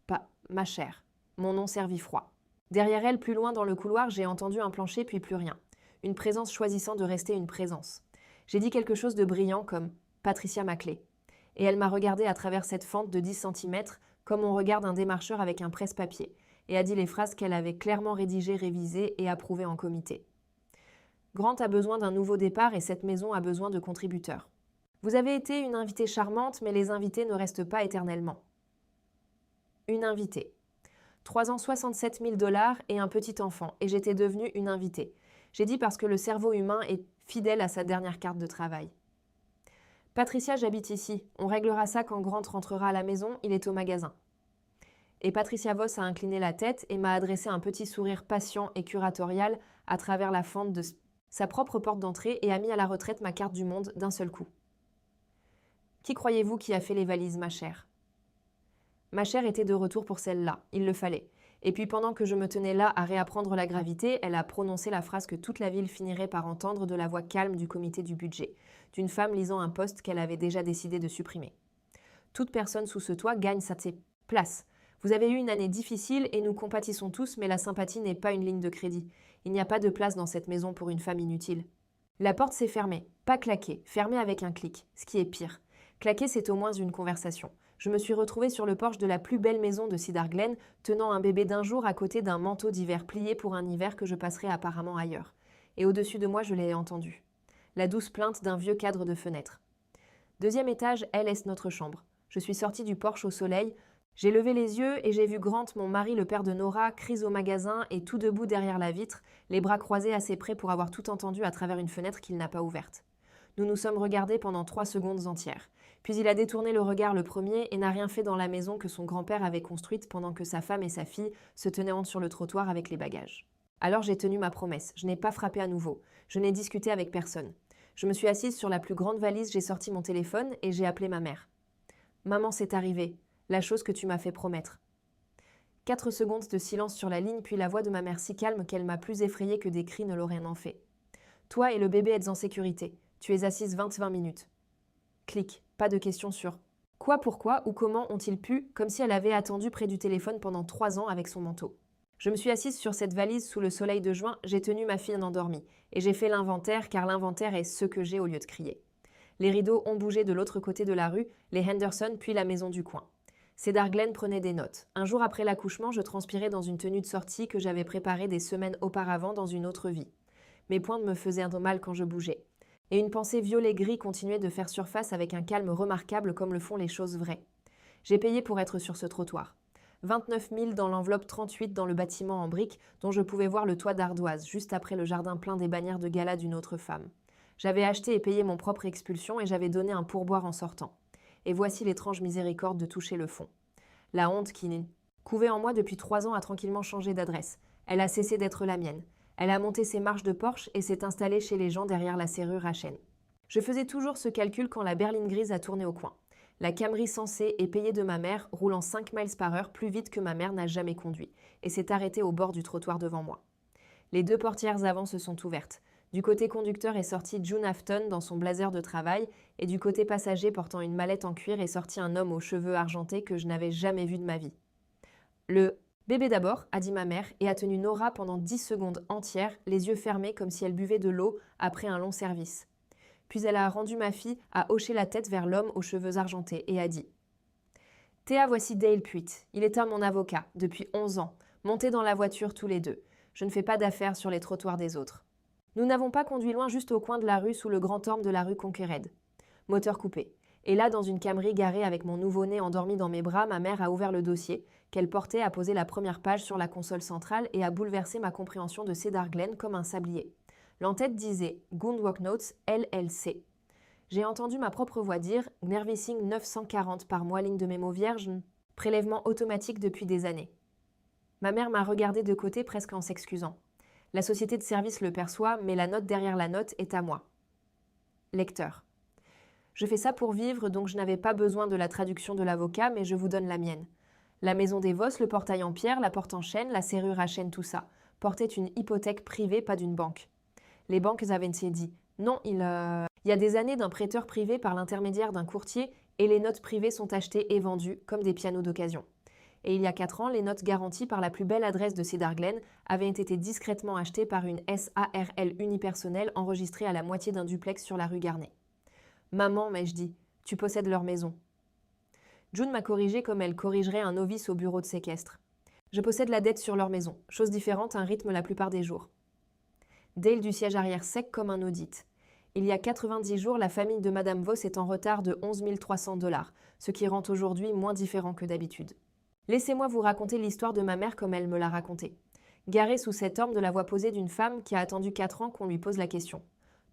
[SPEAKER 1] Pas ma chère. Mon nom servit froid. Derrière elle, plus loin dans le couloir, j'ai entendu un plancher puis plus rien. Une présence choisissant de rester une présence. J'ai dit quelque chose de brillant comme « Patricia ma clé ». Et elle m'a regardé à travers cette fente de 10 centimètres comme on regarde un démarcheur avec un presse-papier, et a dit les phrases qu'elle avait clairement rédigées, révisées et approuvées en comité. Grant a besoin d'un nouveau départ et cette maison a besoin de contributeurs. Vous avez été une invitée charmante, mais les invités ne restent pas éternellement. Une invitée. 3 ans, 67 000 $ et un petit enfant, et j'étais devenue une invitée. J'ai dit parce que le cerveau humain est fidèle à sa dernière carte de travail. Patricia, j'habite ici. On réglera ça quand Grant rentrera à la maison, il est au magasin. Et Patricia Voss a incliné la tête et m'a adressé un petit sourire patient et curatorial à travers la fente de sa propre porte d'entrée et a mis à la retraite ma carte du monde d'un seul coup. Qui croyez-vous qui a fait les valises, ma chère ? Ma chère était de retour pour celle-là, il le fallait. Et puis pendant que je me tenais là à réapprendre la gravité, elle a prononcé la phrase que toute la ville finirait par entendre de la voix calme du comité du budget, d'une femme lisant un poste qu'elle avait déjà décidé de supprimer. Toute personne sous ce toit gagne sa place. Vous avez eu une année difficile et nous compatissons tous, mais la sympathie n'est pas une ligne de crédit. Il n'y a pas de place dans cette maison pour une femme inutile. La porte s'est fermée, pas claquée, fermée avec un clic, ce qui est pire. Claquer, c'est au moins une conversation. Je me suis retrouvée sur le porche de la plus belle maison de Cedar Glen, tenant un bébé d'1 jour à côté d'un manteau d'hiver plié pour un hiver que je passerai apparemment ailleurs. Et au-dessus de moi, je l'ai entendu. La douce plainte d'un vieux cadre de fenêtre. 2e étage, elle est notre chambre. Je suis sortie du porche au soleil. J'ai levé les yeux et j'ai vu Grant, mon mari, le père de Nora, crise au magasin et tout debout derrière la vitre, les bras croisés assez près pour avoir tout entendu à travers une fenêtre qu'il n'a pas ouverte. Nous nous sommes regardés pendant 3 secondes entières. Puis il a détourné le regard le premier et n'a rien fait dans la maison que son grand-père avait construite pendant que sa femme et sa fille se tenaient sur le trottoir avec les bagages. Alors j'ai tenu ma promesse, je n'ai pas frappé à nouveau, je n'ai discuté avec personne. Je me suis assise sur la plus grande valise, j'ai sorti mon téléphone et j'ai appelé ma mère. « Maman, c'est arrivé, la chose que tu m'as fait promettre. » 4 secondes de silence sur la ligne, puis la voix de ma mère si calme qu'elle m'a plus effrayée que des cris ne l'auraient en fait. « Toi et le bébé êtes en sécurité, tu es assise 20 minutes. » Clic, pas de question sur quoi, pourquoi ou comment ont-ils pu, comme si elle avait attendu près du téléphone pendant 3 ans avec son manteau. Je me suis assise sur cette valise sous le soleil de juin, j'ai tenu ma fille endormie, et j'ai fait l'inventaire car l'inventaire est ce que j'ai au lieu de crier. Les rideaux ont bougé de l'autre côté de la rue, les Henderson puis la maison du coin. Cedar Glen prenait des notes. Un jour après l'accouchement, je transpirais dans une tenue de sortie que j'avais préparée des semaines auparavant dans une autre vie. Mes poings me faisaient un mal quand je bougeais. Et une pensée violet-gris continuait de faire surface avec un calme remarquable comme le font les choses vraies. J'ai payé pour être sur ce trottoir. 29 000 dans l'enveloppe 38 dans le bâtiment en briques dont je pouvais voir le toit d'ardoise, juste après le jardin plein des bannières de gala d'une autre femme. J'avais acheté et payé mon propre expulsion et j'avais donné un pourboire en sortant. Et voici l'étrange miséricorde de toucher le fond. La honte qui couvait en moi depuis 3 ans a tranquillement changé d'adresse. Elle a cessé d'être la mienne. Elle a monté ses marches de Porsche et s'est installée chez les gens derrière la serrure à chaîne. Je faisais toujours ce calcul quand la berline grise a tourné au coin. La Camry sensée et payée de ma mère, roulant 5 miles par heure plus vite que ma mère n'a jamais conduit, et s'est arrêtée au bord du trottoir devant moi. Les 2 portières avant se sont ouvertes. Du côté conducteur est sortie June Afton dans son blazer de travail, et du côté passager portant une mallette en cuir est sorti un homme aux cheveux argentés que je n'avais jamais vu de ma vie. Le « bébé d'abord », a dit ma mère, et a tenu Nora pendant 10 secondes entières, les yeux fermés comme si elle buvait de l'eau après un long service. Puis elle a rendu ma fille à hocher la tête vers l'homme aux cheveux argentés et a dit « Théa, voici Dale Pruitt. Il est mon avocat, depuis 11 ans, montés dans la voiture tous les 2. Je ne fais pas d'affaires sur les trottoirs des autres. » Nous n'avons pas conduit loin, juste au coin de la rue sous le grand orme de la rue Conquered. Moteur coupé. Et là, dans une cammerie garée avec mon nouveau-né endormi dans mes bras, ma mère a ouvert le dossier qu'elle portait, a posé la première page sur la console centrale et a bouleversé ma compréhension de Cedar Glen comme un sablier. L'entête disait « Gundwalk Notes, LLC ». J'ai entendu ma propre voix dire « Gnervissing 940 par mois, ligne de mémo vierge, prélèvement automatique depuis des années ». Ma mère m'a regardé de côté presque en s'excusant. La société de service le perçoit, mais la note derrière la note est à moi. Lecteur. Je fais ça pour vivre, donc je n'avais pas besoin de la traduction de l'avocat, mais je vous donne la mienne. La maison des Vos, le portail en pierre, la porte en chêne, la serrure à chêne, tout ça, portait une hypothèque privée, pas d'une banque. Les banques avaient dit « Non, il y a des années d'un prêteur privé par l'intermédiaire d'un courtier et les notes privées sont achetées et vendues comme des pianos d'occasion. » Et il y a 4 ans, les notes garanties par la plus belle adresse de Cedar Glen avaient été discrètement achetées par une SARL unipersonnelle enregistrée à la moitié d'un duplex sur la rue Garnet. « Maman, m'ai-je dit, tu possèdes leur maison. » June m'a corrigé comme elle corrigerait un novice au bureau de séquestre. « Je possède la dette sur leur maison, chose différente, un rythme la plupart des jours. » Dale du siège arrière sec comme un audit. Il y a 90 jours, la famille de Madame Vos est en retard de 11 300 $, ce qui rend aujourd'hui moins différent que d'habitude. Laissez-moi vous raconter l'histoire de ma mère comme elle me l'a racontée. Garée sous cet orme de la voix posée d'une femme qui a attendu 4 ans qu'on lui pose la question.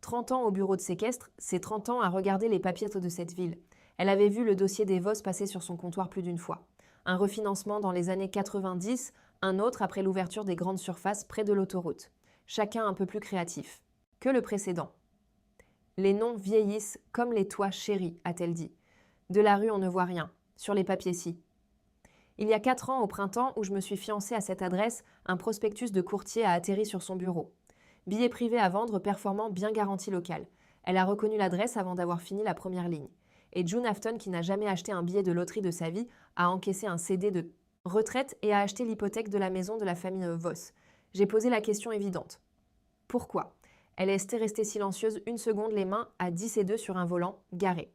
[SPEAKER 1] 30 ans au bureau de séquestre, c'est 30 ans à regarder les papiers de cette ville. Elle avait vu le dossier des Vos passer sur son comptoir plus d'une fois. Un refinancement dans les années 90, un autre après l'ouverture des grandes surfaces près de l'autoroute. Chacun un peu plus créatif que le précédent. Les noms vieillissent comme les toits chéris, a-t-elle dit. De la rue, on ne voit rien. Sur les papiers-ci. Il y a 4 ans, au printemps, où je me suis fiancée à cette adresse, un prospectus de courtier a atterri sur son bureau. Billet privé à vendre, performant, bien garantie locale. Elle a reconnu l'adresse avant d'avoir fini la première ligne. Et June Afton, qui n'a jamais acheté un billet de loterie de sa vie, a encaissé un CD de retraite et a acheté l'hypothèque de la maison de la famille Vos. J'ai posé la question évidente. Pourquoi ? Elle est restée silencieuse une seconde, les mains à 10 et 2 sur un volant, garé.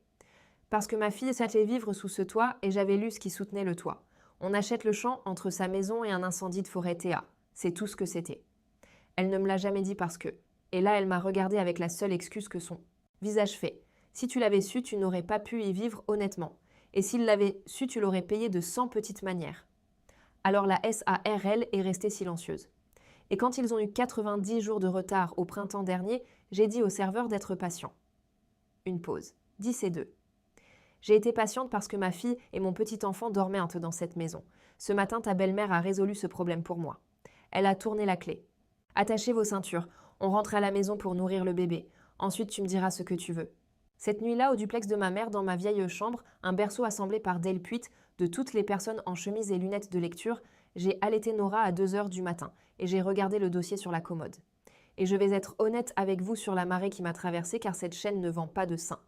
[SPEAKER 1] Parce que ma fille s'allait vivre sous ce toit et j'avais lu ce qui soutenait le toit. On achète le champ entre sa maison et un incendie de forêt Théa. C'est tout ce que c'était. Elle ne me l'a jamais dit parce que. Et là, elle m'a regardée avec la seule excuse que son visage fait. Si tu l'avais su, tu n'aurais pas pu y vivre honnêtement. Et s'il l'avait su, tu l'aurais payé de 100 petites manières. Alors la SARL est restée silencieuse. Et quand ils ont eu 90 jours de retard au printemps dernier, j'ai dit au serveur d'être patient. Une pause. 10 et 2. J'ai été patiente parce que ma fille et mon petit enfant dormaient dans cette maison. Ce matin, ta belle-mère a résolu ce problème pour moi. Elle a tourné la clé. Attachez vos ceintures. On rentre à la maison pour nourrir le bébé. Ensuite, tu me diras ce que tu veux. Cette nuit-là, au duplex de ma mère, dans ma vieille chambre, un berceau assemblé par Dale Puit, de toutes les personnes en chemise et lunettes de lecture, j'ai allaité Nora à 2 heures du matin et j'ai regardé le dossier sur la commode. Et je vais être honnête avec vous sur la marée qui m'a traversée car cette chaîne ne vend pas de sein.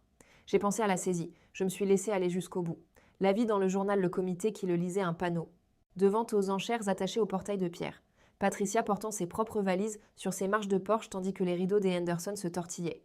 [SPEAKER 1] J'ai pensé à la saisie. Je me suis laissée aller jusqu'au bout. L'avis dans le journal Le Comité qui le lisait un panneau. De vente aux enchères attachées au portail de pierre. Patricia portant ses propres valises sur ses marches de porche tandis que les rideaux des Henderson se tortillaient.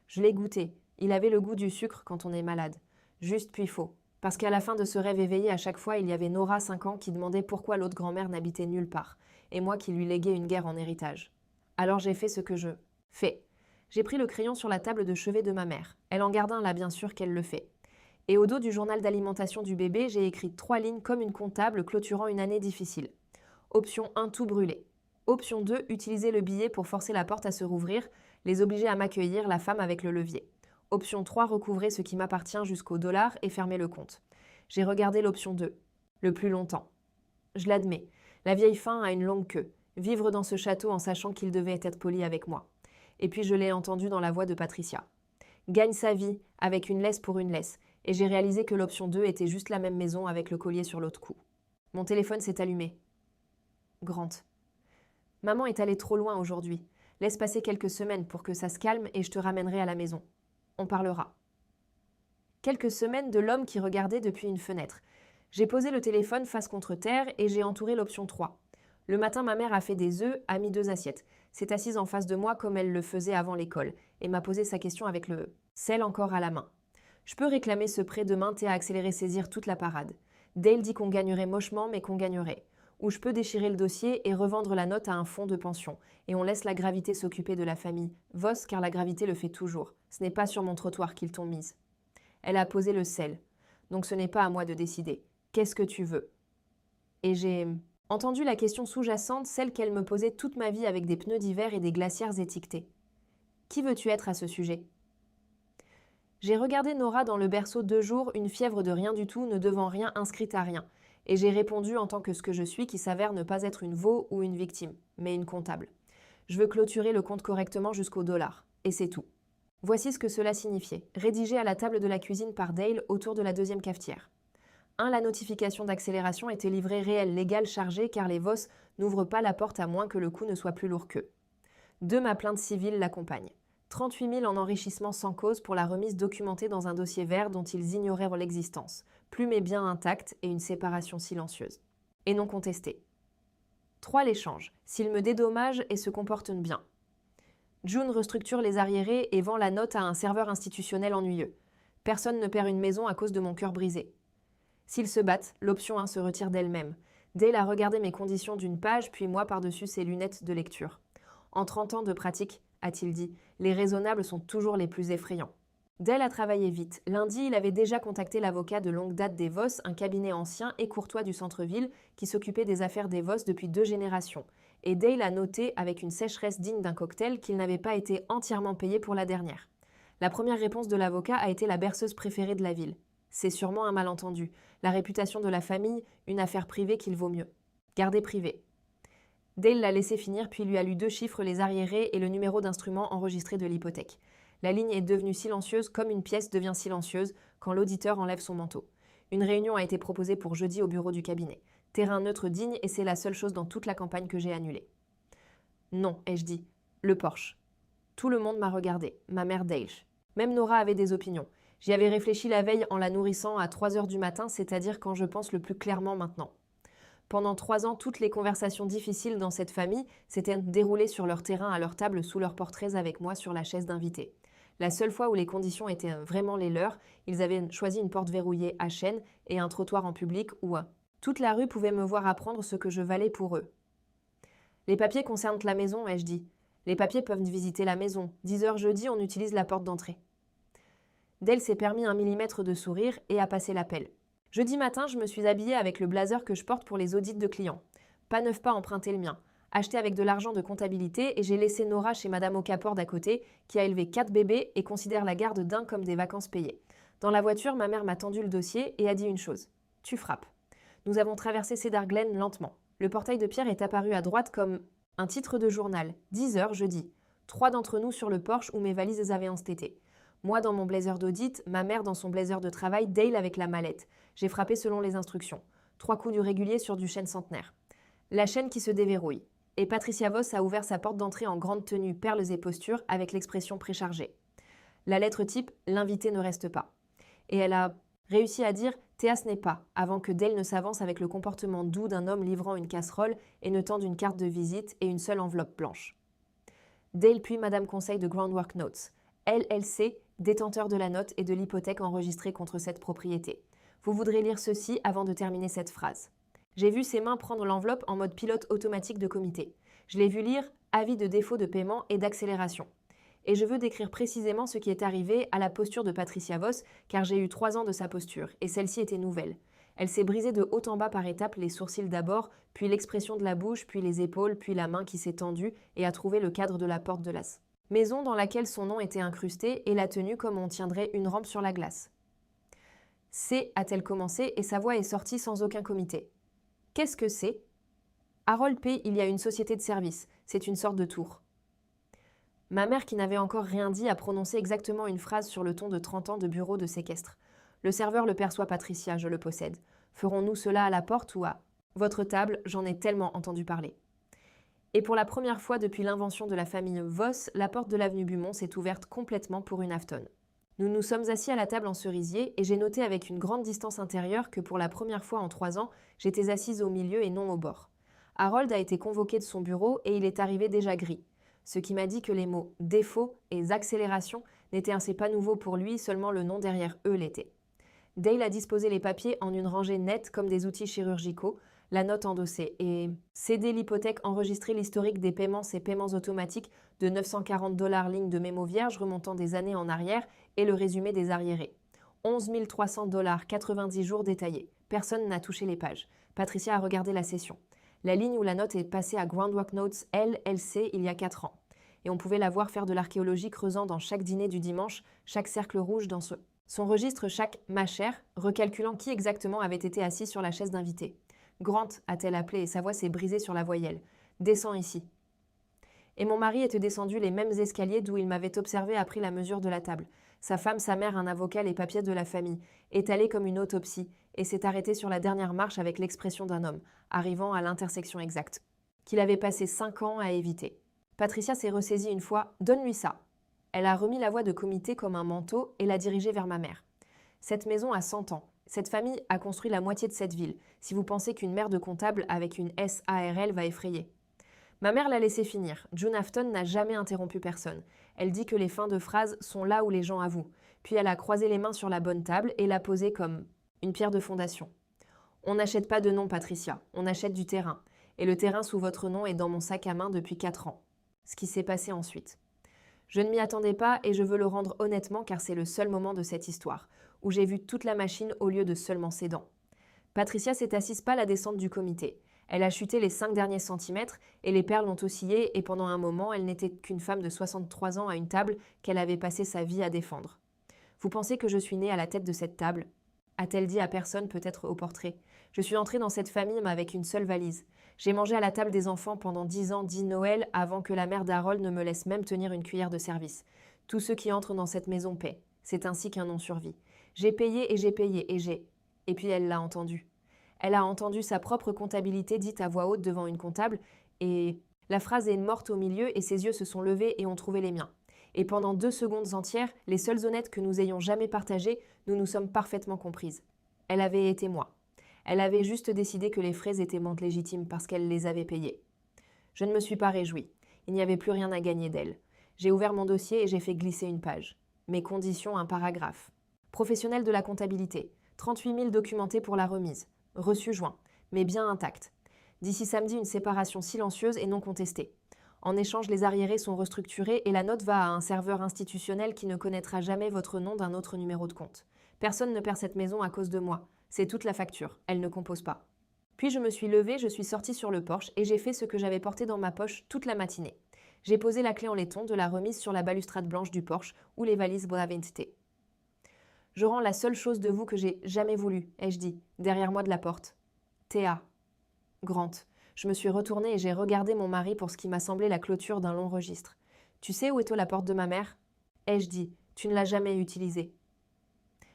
[SPEAKER 1] Je l'ai goûté. Il avait le goût du sucre quand on est malade. Juste puis faux. Parce qu'à la fin de ce rêve éveillé, à chaque fois, il y avait Nora, 5 ans, qui demandait pourquoi l'autre grand-mère n'habitait nulle part. Et moi qui lui léguais une guerre en héritage. Alors j'ai fait ce que je fais. J'ai pris le crayon sur la table de chevet de ma mère. Elle en garde un là, bien sûr qu'elle le fait. Et au dos du journal d'alimentation du bébé, j'ai écrit 3 lignes comme une comptable clôturant une année difficile. Option 1, tout brûler. Option 2, utiliser le billet pour forcer la porte à se rouvrir, les obliger à m'accueillir, la femme avec le levier. Option 3, recouvrer ce qui m'appartient jusqu'au dollar et fermer le compte. J'ai regardé l'option 2, le plus longtemps. Je l'admets, la vieille fin a une longue queue. Vivre dans ce château en sachant qu'il devait être poli avec moi. Et puis je l'ai entendu dans la voix de Patricia. Gagne sa vie avec une laisse pour une laisse. Et j'ai réalisé que l'option 2 était juste la même maison avec le collier sur l'autre cou. Mon téléphone s'est allumé. Grant. Maman est allée trop loin aujourd'hui. Laisse passer quelques semaines pour que ça se calme et je te ramènerai à la maison. On parlera. Quelques semaines de l'homme qui regardait depuis une fenêtre. J'ai posé le téléphone face contre terre et j'ai entouré l'option 3. Le matin, ma mère a fait des œufs, a mis 2 assiettes. S'est assise en face de moi comme elle le faisait avant l'école et m'a posé sa question avec le sel encore à la main. Je peux réclamer ce prêt demain et à accélérer saisir toute la parade. Dale dit qu'on gagnerait mochement mais qu'on gagnerait. Ou je peux déchirer le dossier et revendre la note à un fonds de pension. Et on laisse la gravité s'occuper de la famille. Vos, car la gravité le fait toujours. Ce n'est pas sur mon trottoir qu'ils t'ont mise. Elle a posé le sel. Donc ce n'est pas à moi de décider. Qu'est-ce que tu veux? Et j'ai entendu la question sous-jacente, celle qu'elle me posait toute ma vie avec des pneus d'hiver et des glacières étiquetées. Qui veux-tu être à ce sujet? J'ai regardé Nora dans le berceau 2 jours, une fièvre de rien du tout, ne devant rien, inscrite à rien. Et j'ai répondu en tant que ce que je suis, qui s'avère ne pas être une veau ou une victime, mais une comptable. Je veux clôturer le compte correctement jusqu'au dollar. Et c'est tout. Voici ce que cela signifiait, rédigé à la table de la cuisine par Dale autour de la deuxième cafetière. 1. La notification d'accélération était livrée réelle, légale, chargée, car les VOS n'ouvrent pas la porte à moins que le coup ne soit plus lourd qu'eux. 2. Ma plainte civile l'accompagne. 38 000 en enrichissement sans cause pour la remise documentée dans un dossier vert dont ils ignoraient l'existence. Plume et biens intacts et une séparation silencieuse. Et non contestée. 3. L'échange. S'ils me dédommagent et se comportent bien. June restructure les arriérés et vend la note à un serveur institutionnel ennuyeux. Personne ne perd une maison à cause de mon cœur brisé. S'ils se battent, l'option 1 se retire d'elle-même. Dale a regardé mes conditions d'une page, puis moi par-dessus ses lunettes de lecture. En 30 ans de pratique, a-t-il dit, les raisonnables sont toujours les plus effrayants. Dale a travaillé vite. Lundi, il avait déjà contacté l'avocat de longue date des Voss, un cabinet ancien et courtois du centre-ville qui s'occupait des affaires des Voss depuis 2 générations. Et Dale a noté, avec une sécheresse digne d'un cocktail, qu'il n'avait pas été entièrement payé pour la dernière. La première réponse de l'avocat a été la berceuse préférée de la ville. C'est sûrement un malentendu. La réputation de la famille, une affaire privée qu'il vaut mieux. Garder privé. Dale l'a laissé finir puis lui a lu 2 chiffres, les arriérés et le numéro d'instrument enregistré de l'hypothèque. La ligne est devenue silencieuse comme une pièce devient silencieuse quand l'auditeur enlève son manteau. Une réunion a été proposée pour jeudi au bureau du cabinet. Terrain neutre digne et c'est la seule chose dans toute la campagne que j'ai annulée. Non, ai-je dit. Le Porsche. Tout le monde m'a regardé, ma mère Dale. Même Nora avait des opinions. J'y avais réfléchi la veille en la nourrissant à 3 heures du matin, c'est-à-dire quand je pense le plus clairement maintenant. Pendant 3 ans, toutes les conversations difficiles dans cette famille s'étaient déroulées sur leur terrain à leur table sous leurs portraits avec moi sur la chaise d'invité. La seule fois où les conditions étaient vraiment les leurs, ils avaient choisi une porte verrouillée à chaîne et un trottoir en public où toute la rue pouvait me voir apprendre ce que je valais pour eux. Les papiers concernent la maison, ai-je dit. Les papiers peuvent visiter la maison. 10 heures jeudi, on utilise la porte d'entrée. Dale s'est permis 1 millimètre de sourire et a passé l'appel. Jeudi matin, je me suis habillée avec le blazer que je porte pour les audits de clients. Pas neuf, pas emprunté le mien. Acheté avec de l'argent de comptabilité et j'ai laissé Nora chez Madame Okafor d'à côté, qui a élevé 4 bébés et considère la garde d'un comme des vacances payées. Dans la voiture, ma mère m'a tendu le dossier et a dit une chose. Tu frappes. Nous avons traversé Cedar Glen lentement. Le portail de pierre est apparu à droite comme un titre de journal. 10 heures jeudi. 3 d'entre nous sur le porche où mes valises avaient entêté. Moi dans mon blazer d'audit, ma mère dans son blazer de travail, Dale avec la mallette. J'ai frappé selon les instructions. 3 coups du régulier sur du chêne centenaire. La chaîne qui se déverrouille. Et Patricia Voss a ouvert sa porte d'entrée en grande tenue, perles et postures, avec l'expression préchargée. La lettre type « L'invité ne reste pas ». Et elle a réussi à dire « Théas n'est pas » avant que Dale ne s'avance avec le comportement doux d'un homme livrant une casserole et ne tende une carte de visite et une seule enveloppe blanche. Dale puis Madame Conseil de Groundwork Notes. LLC, détenteur de la note et de l'hypothèque enregistrée contre cette propriété. Vous voudrez lire ceci avant de terminer cette phrase. J'ai vu ses mains prendre l'enveloppe en mode pilote automatique de comité. Je l'ai vu lire « Avis de défaut de paiement et d'accélération ». Et je veux décrire précisément ce qui est arrivé à la posture de Patricia Voss, car j'ai eu 3 ans de sa posture, et celle-ci était nouvelle. Elle s'est brisée de haut en bas par étapes, les sourcils d'abord, puis l'expression de la bouche, puis les épaules, puis la main qui s'est tendue et a trouvé le cadre de la porte de la maison dans laquelle son nom était incrusté et l'a tenue comme on tiendrait une rampe sur la glace. C'est, a-t-elle commencé, et sa voix est sortie sans aucun comité. Qu'est-ce que c'est? Harold P., il y a une société de service. C'est une sorte de tour. Ma mère, qui n'avait encore rien dit, a prononcé exactement une phrase sur le ton de 30 ans de bureau de séquestre. Le serveur le perçoit, Patricia, je le possède. Ferons-nous cela à la porte ou à votre table? J'en ai tellement entendu parler. Et pour la première fois depuis l'invention de la famille Voss, la porte de l'avenue Beaumont s'est ouverte complètement pour une afton. Nous nous sommes assis à la table en cerisier et j'ai noté avec une grande distance intérieure que pour la première fois en 3 ans, j'étais assise au milieu et non au bord. Harold a été convoqué de son bureau et il est arrivé déjà gris, ce qui m'a dit que les mots « défaut » et « accélération » n'étaient ainsi pas nouveaux pour lui, seulement le nom derrière eux l'était. Dale a disposé les papiers en une rangée nette comme des outils chirurgicaux, la note endossée, et cédé l'hypothèque, enregistré l'historique des paiements, ces paiements automatiques de 940 $ ligne de mémo vierge remontant des années en arrière et le résumé des arriérés. 11 300 $, 90 jours détaillés. Personne n'a touché les pages. Patricia a regardé la session. La ligne où la note est passée à Groundwork Notes LLC il y a 4 ans. Et on pouvait la voir faire de l'archéologie creusant dans chaque dîner du dimanche, chaque cercle rouge dans son registre, chaque « ma chère », recalculant qui exactement avait été assis sur la chaise d'invité. « Grant » a-t-elle appelé et sa voix s'est brisée sur la voyelle. « Descends ici. » Et mon mari était descendu les mêmes escaliers d'où il m'avait observé a pris la mesure de la table. Sa femme, sa mère, un avocat, les papiers de la famille, étalés comme une autopsie, et s'est arrêté sur la dernière marche avec l'expression d'un homme, arrivant à l'intersection exacte, qu'il avait passé 5 ans à éviter. Patricia s'est ressaisie une fois. « Donne-lui ça !» Elle a remis la voix de comité comme un manteau et l'a dirigée vers ma mère. Cette maison a 100 ans. Cette famille a construit la moitié de cette ville, si vous pensez qu'une mère de comptable avec une SARL va effrayer. Ma mère l'a laissé finir. June Afton n'a jamais interrompu personne. Elle dit que les fins de phrases sont là où les gens avouent. Puis elle a croisé les mains sur la bonne table et l'a posée comme une pierre de fondation. On n'achète pas de nom, Patricia. On achète du terrain. Et le terrain sous votre nom est dans mon sac à main depuis 4 ans. Ce qui s'est passé ensuite. Je ne m'y attendais pas et je veux le rendre honnêtement car c'est le seul moment de cette histoire, où j'ai vu toute la machine au lieu de seulement ses dents. Patricia s'est assise pas à la descente du comité. Elle a chuté les 5 derniers centimètres et les perles ont oscillé et pendant un moment, elle n'était qu'une femme de 63 ans à une table qu'elle avait passé sa vie à défendre. Vous pensez que je suis née à la tête de cette table ? A-t-elle dit à personne, peut-être au portrait. Je suis entrée dans cette famille mais avec une seule valise. J'ai mangé à la table des enfants pendant 10 ans, dit Noël, avant que la mère d'Harold ne me laisse même tenir une cuillère de service. Tous ceux qui entrent dans cette maison paient. C'est ainsi qu'un nom survit. J'ai payé et j'ai payé et j'ai... Et puis elle l'a entendu. Elle a entendu sa propre comptabilité dite à voix haute devant une comptable et... La phrase est morte au milieu et ses yeux se sont levés et ont trouvé les miens. Et pendant 2 secondes entières, les seules honnêtes que nous ayons jamais partagées, nous nous sommes parfaitement comprises. Elle avait été moi. Elle avait juste décidé que les frais étaient montes légitimes parce qu'elle les avait payés. Je ne me suis pas réjouie. Il n'y avait plus rien à gagner d'elle. J'ai ouvert mon dossier et j'ai fait glisser une page. Mes conditions, un paragraphe. Professionnel de la comptabilité. 38 000 documentés pour la remise. Reçu juin, mais bien intact. D'ici samedi, une séparation silencieuse et non contestée. En échange, les arriérés sont restructurés et la note va à un serveur institutionnel qui ne connaîtra jamais votre nom d'un autre numéro de compte. Personne ne perd cette maison à cause de moi. C'est toute la facture. Elle ne compose pas. Puis je me suis levée, je suis sortie sur le porche et j'ai fait ce que j'avais porté dans ma poche toute la matinée. J'ai posé la clé en laiton de la remise sur la balustrade blanche du porche où les valises avaient été. Je rends la seule chose de vous que j'ai jamais voulu, ai-je dit, derrière moi de la porte. Théa. Grant. Je me suis retournée et j'ai regardé mon mari pour ce qui m'a semblé la clôture d'un long registre. Tu sais où est la porte de ma mère ? Ai-je dit, tu ne l'as jamais utilisée.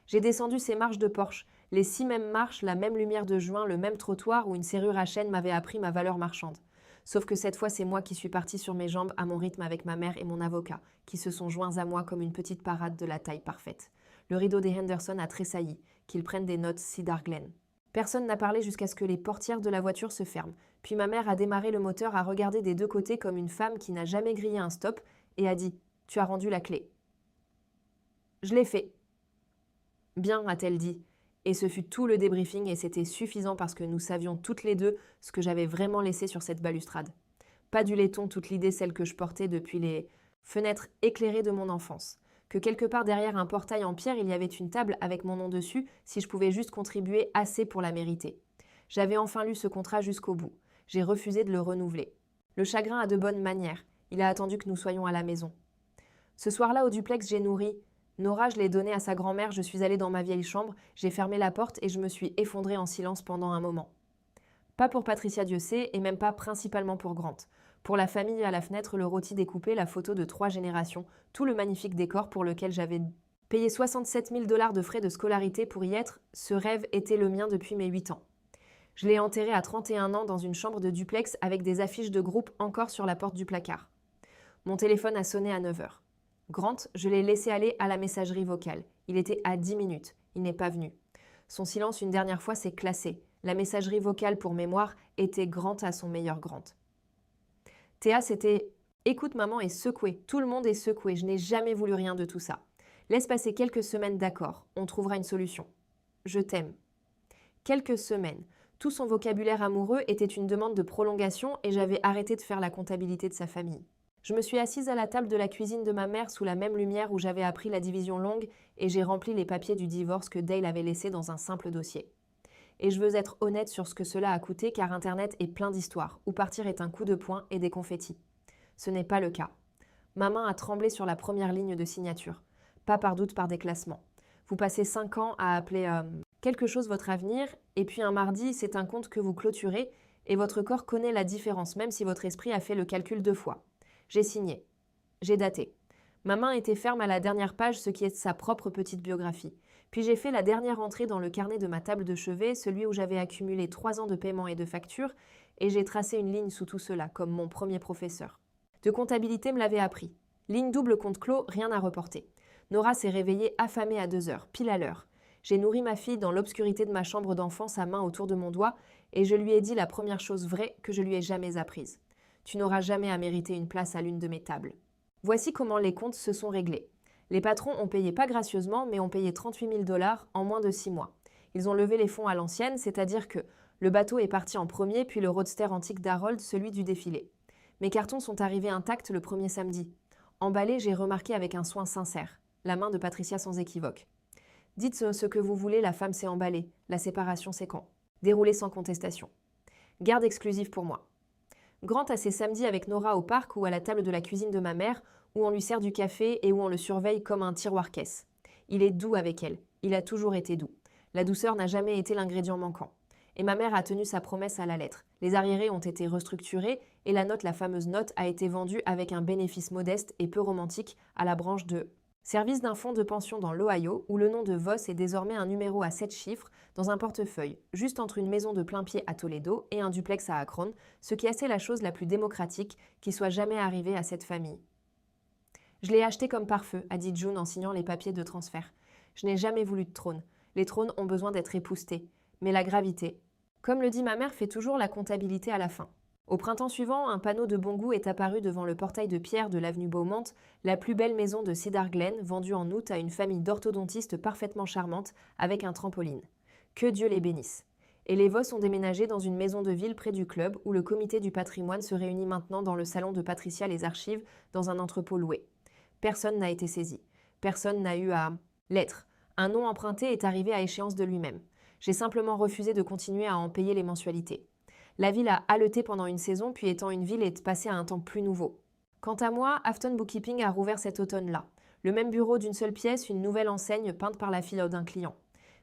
[SPEAKER 1] J'ai descendu ces marches de porche, les 6 mêmes marches, la même lumière de juin, le même trottoir où une serrure à chaîne m'avait appris ma valeur marchande. Sauf que cette fois, c'est moi qui suis partie sur mes jambes à mon rythme avec ma mère et mon avocat, qui se sont joints à moi comme une petite parade de la taille parfaite. Le rideau des Henderson a tressailli, qu'ils prennent des notes Cedar Glen. Personne n'a parlé jusqu'à ce que les portières de la voiture se ferment. Puis ma mère a démarré le moteur, a regardé des 2 côtés comme une femme qui n'a jamais grillé un stop et a dit « Tu as rendu la clé ». Je l'ai fait. Bien, a-t-elle dit. Et ce fut tout le débriefing et c'était suffisant parce que nous savions toutes les deux ce que j'avais vraiment laissé sur cette balustrade. Pas du laiton, toute l'idée, celle que je portais depuis les fenêtres éclairées de mon enfance. Que quelque part derrière un portail en pierre, il y avait une table avec mon nom dessus si je pouvais juste contribuer assez pour la mériter. J'avais enfin lu ce contrat jusqu'au bout. J'ai refusé de le renouveler. Le chagrin a de bonnes manières. Il a attendu que nous soyons à la maison. Ce soir-là, au duplex, j'ai nourri. Nora, je l'ai donnée à sa grand-mère, je suis allée dans ma vieille chambre, j'ai fermé la porte et je me suis effondrée en silence pendant un moment. Pas pour Patricia Dieussé et même pas principalement pour Grant. Pour la famille à la fenêtre, le rôti découpé, la photo de 3 générations, tout le magnifique décor pour lequel j'avais payé 67 000 $ de frais de scolarité pour y être, ce rêve était le mien depuis mes 8 ans. Je l'ai enterré à 31 ans dans une chambre de duplex avec des affiches de groupe encore sur la porte du placard. Mon téléphone a sonné à 9 h. Grant, je l'ai laissé aller à la messagerie vocale. Il était à 10 minutes. Il n'est pas venu. Son silence une dernière fois s'est classé. La messagerie vocale pour mémoire était Grant à son meilleur Grant. Théa, c'était « Écoute, maman est secouée. Tout le monde est secoué. Je n'ai jamais voulu rien de tout ça. Laisse passer quelques semaines d'accord. On trouvera une solution. Je t'aime. » Quelques semaines. Tout son vocabulaire amoureux était une demande de prolongation et j'avais arrêté de faire la comptabilité de sa famille. Je me suis assise à la table de la cuisine de ma mère sous la même lumière où j'avais appris la division longue et j'ai rempli les papiers du divorce que Dale avait laissés dans un simple dossier. Et je veux être honnête sur ce que cela a coûté car Internet est plein d'histoires, où partir est un coup de poing et des confettis. Ce n'est pas le cas. Ma main a tremblé sur la première ligne de signature. Pas par doute par déclassement. Vous passez 5 ans à appeler quelque chose votre avenir, et puis un mardi, c'est un compte que vous clôturez, et votre corps connaît la différence, même si votre esprit a fait le calcul 2 fois. J'ai signé. J'ai daté. Ma main était ferme à la dernière page, ce qui est sa propre petite biographie. Puis j'ai fait la dernière entrée dans le carnet de ma table de chevet, celui où j'avais accumulé 3 ans de paiement et de factures, et j'ai tracé une ligne sous tout cela, comme mon premier professeur. De comptabilité me l'avait appris. Ligne double compte clos, rien à reporter. Nora s'est réveillée affamée à 2 heures, pile à l'heure. J'ai nourri ma fille dans l'obscurité de ma chambre d'enfant, sa main autour de mon doigt, et je lui ai dit la première chose vraie que je lui ai jamais apprise. Tu n'auras jamais à mériter une place à l'une de mes tables. Voici comment les comptes se sont réglés. Les patrons ont payé pas gracieusement, mais ont payé 38 000 $ en moins de 6 mois. Ils ont levé les fonds à l'ancienne, c'est-à-dire que le bateau est parti en premier, puis le roadster antique d'Harold, celui du défilé. Mes cartons sont arrivés intacts le premier samedi. Emballés, j'ai remarqué avec un soin sincère. La main de Patricia sans équivoque. Dites ce que vous voulez, la femme s'est emballée. La séparation, c'est quand? Déroulé sans contestation. Garde exclusive pour moi. Grant a ses samedis avec Nora au parc ou à la table de la cuisine de ma mère, où on lui sert du café et où on le surveille comme un tiroir-caisse. Il est doux avec elle. Il a toujours été doux. La douceur n'a jamais été l'ingrédient manquant. Et ma mère a tenu sa promesse à la lettre. Les arriérés ont été restructurés et la fameuse note, a été vendue avec un bénéfice modeste et peu romantique à la branche de service d'un fonds de pension dans l'Ohio, où le nom de Voss est désormais un numéro à 7 chiffres dans un portefeuille, juste entre une maison de plein pied à Toledo et un duplex à Akron, ce qui est assez la chose la plus démocratique qui soit jamais arrivée à cette famille. Je l'ai acheté comme pare-feu, a dit June en signant les papiers de transfert. Je n'ai jamais voulu de trône. Les trônes ont besoin d'être époussetés. Mais la gravité, comme le dit ma mère, fait toujours la comptabilité à la fin. Au printemps suivant, un panneau de bon goût est apparu devant le portail de pierre de l'avenue Beaumont, la plus belle maison de Cedar Glen, vendue en août à une famille d'orthodontistes parfaitement charmante, avec un trampoline. Que Dieu les bénisse. Et les Voss ont déménagé dans une maison de ville près du club, où le comité du patrimoine se réunit maintenant dans le salon de Patricia les Archives, dans un entrepôt loué. Personne n'a été saisi. Personne n'a eu à l'être. Un nom emprunté est arrivé à échéance de lui-même. J'ai simplement refusé de continuer à en payer les mensualités. La ville a haleté pendant une saison, puis étant une ville est passée à un temps plus nouveau. Quant à moi, Afton Bookkeeping a rouvert cet automne-là. Le même bureau d'une seule pièce, une nouvelle enseigne peinte par la fille d'un client.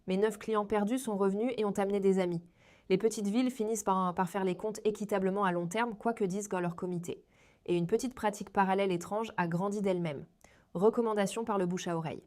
[SPEAKER 1] Mes 9 clients perdus sont revenus et ont amené des amis. Les petites villes finissent par faire les comptes équitablement à long terme, quoi que disent leur comité. Et une petite pratique parallèle étrange a grandi d'elle-même. Recommandation par le bouche à oreille.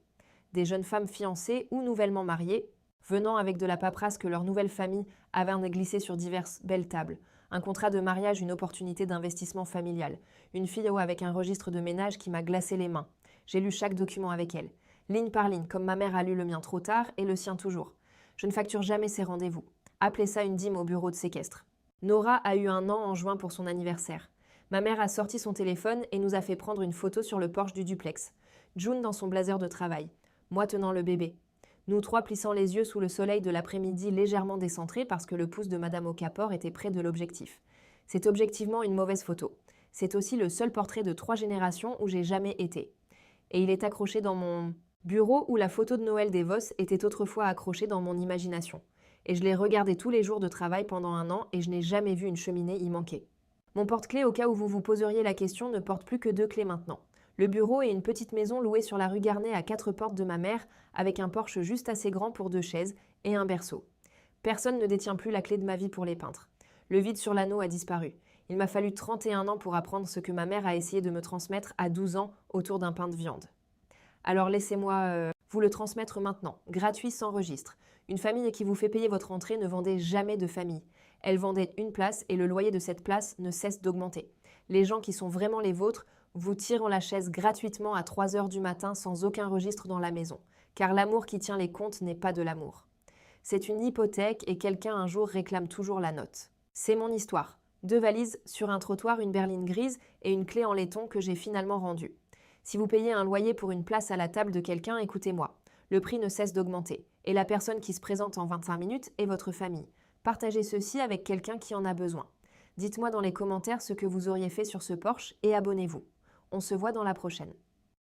[SPEAKER 1] Des jeunes femmes fiancées ou nouvellement mariées, venant avec de la paperasse que leur nouvelle famille avait glissée sur diverses belles tables. Un contrat de mariage, une opportunité d'investissement familial. Une fille avec un registre de ménage qui m'a glacé les mains. J'ai lu chaque document avec elle. Ligne par ligne, comme ma mère a lu le mien trop tard et le sien toujours. Je ne facture jamais ses rendez-vous. Appelez ça une dîme au bureau de séquestre. Nora a eu 1 an en juin pour son anniversaire. Ma mère a sorti son téléphone et nous a fait prendre une photo sur le porche du duplex. June dans son blazer de travail. Moi tenant le bébé. Nous 3 plissant les yeux sous le soleil de l'après-midi légèrement décentré parce que le pouce de Madame Okafor était près de l'objectif. C'est objectivement une mauvaise photo. C'est aussi le seul portrait de 3 générations où j'ai jamais été. Et il est accroché dans mon bureau où la photo de Noël des Voss était autrefois accrochée dans mon imagination. Et je l'ai regardé tous les jours de travail pendant 1 an et je n'ai jamais vu une cheminée y manquer. Mon porte-clés, au cas où vous vous poseriez la question, ne porte plus que 2 clés maintenant. Le bureau est une petite maison louée sur la rue Garnet à 4 portes de ma mère, avec un porche juste assez grand pour 2 chaises et un berceau. Personne ne détient plus la clé de ma vie pour les peintres. Le vide sur l'anneau a disparu. Il m'a fallu 31 ans pour apprendre ce que ma mère a essayé de me transmettre à 12 ans autour d'un pain de viande. Alors laissez-moi vous le transmettre maintenant, gratuit sans registre. Une famille qui vous fait payer votre entrée ne vendait jamais de famille. Elle vendait une place et le loyer de cette place ne cesse d'augmenter. Les gens qui sont vraiment les vôtres vous tirent la chaise gratuitement à 3 heures du matin sans aucun registre dans la maison, car l'amour qui tient les comptes n'est pas de l'amour. C'est une hypothèque et quelqu'un un jour réclame toujours la note. C'est mon histoire. 2 valises sur un trottoir, une berline grise et une clé en laiton que j'ai finalement rendue. Si vous payez un loyer pour une place à la table de quelqu'un, écoutez-moi. Le prix ne cesse d'augmenter. Et la personne qui se présente en 25 minutes est votre famille. Partagez ceci avec quelqu'un qui en a besoin. Dites-moi dans les commentaires ce que vous auriez fait sur ce Porsche et abonnez-vous. On se voit dans la prochaine.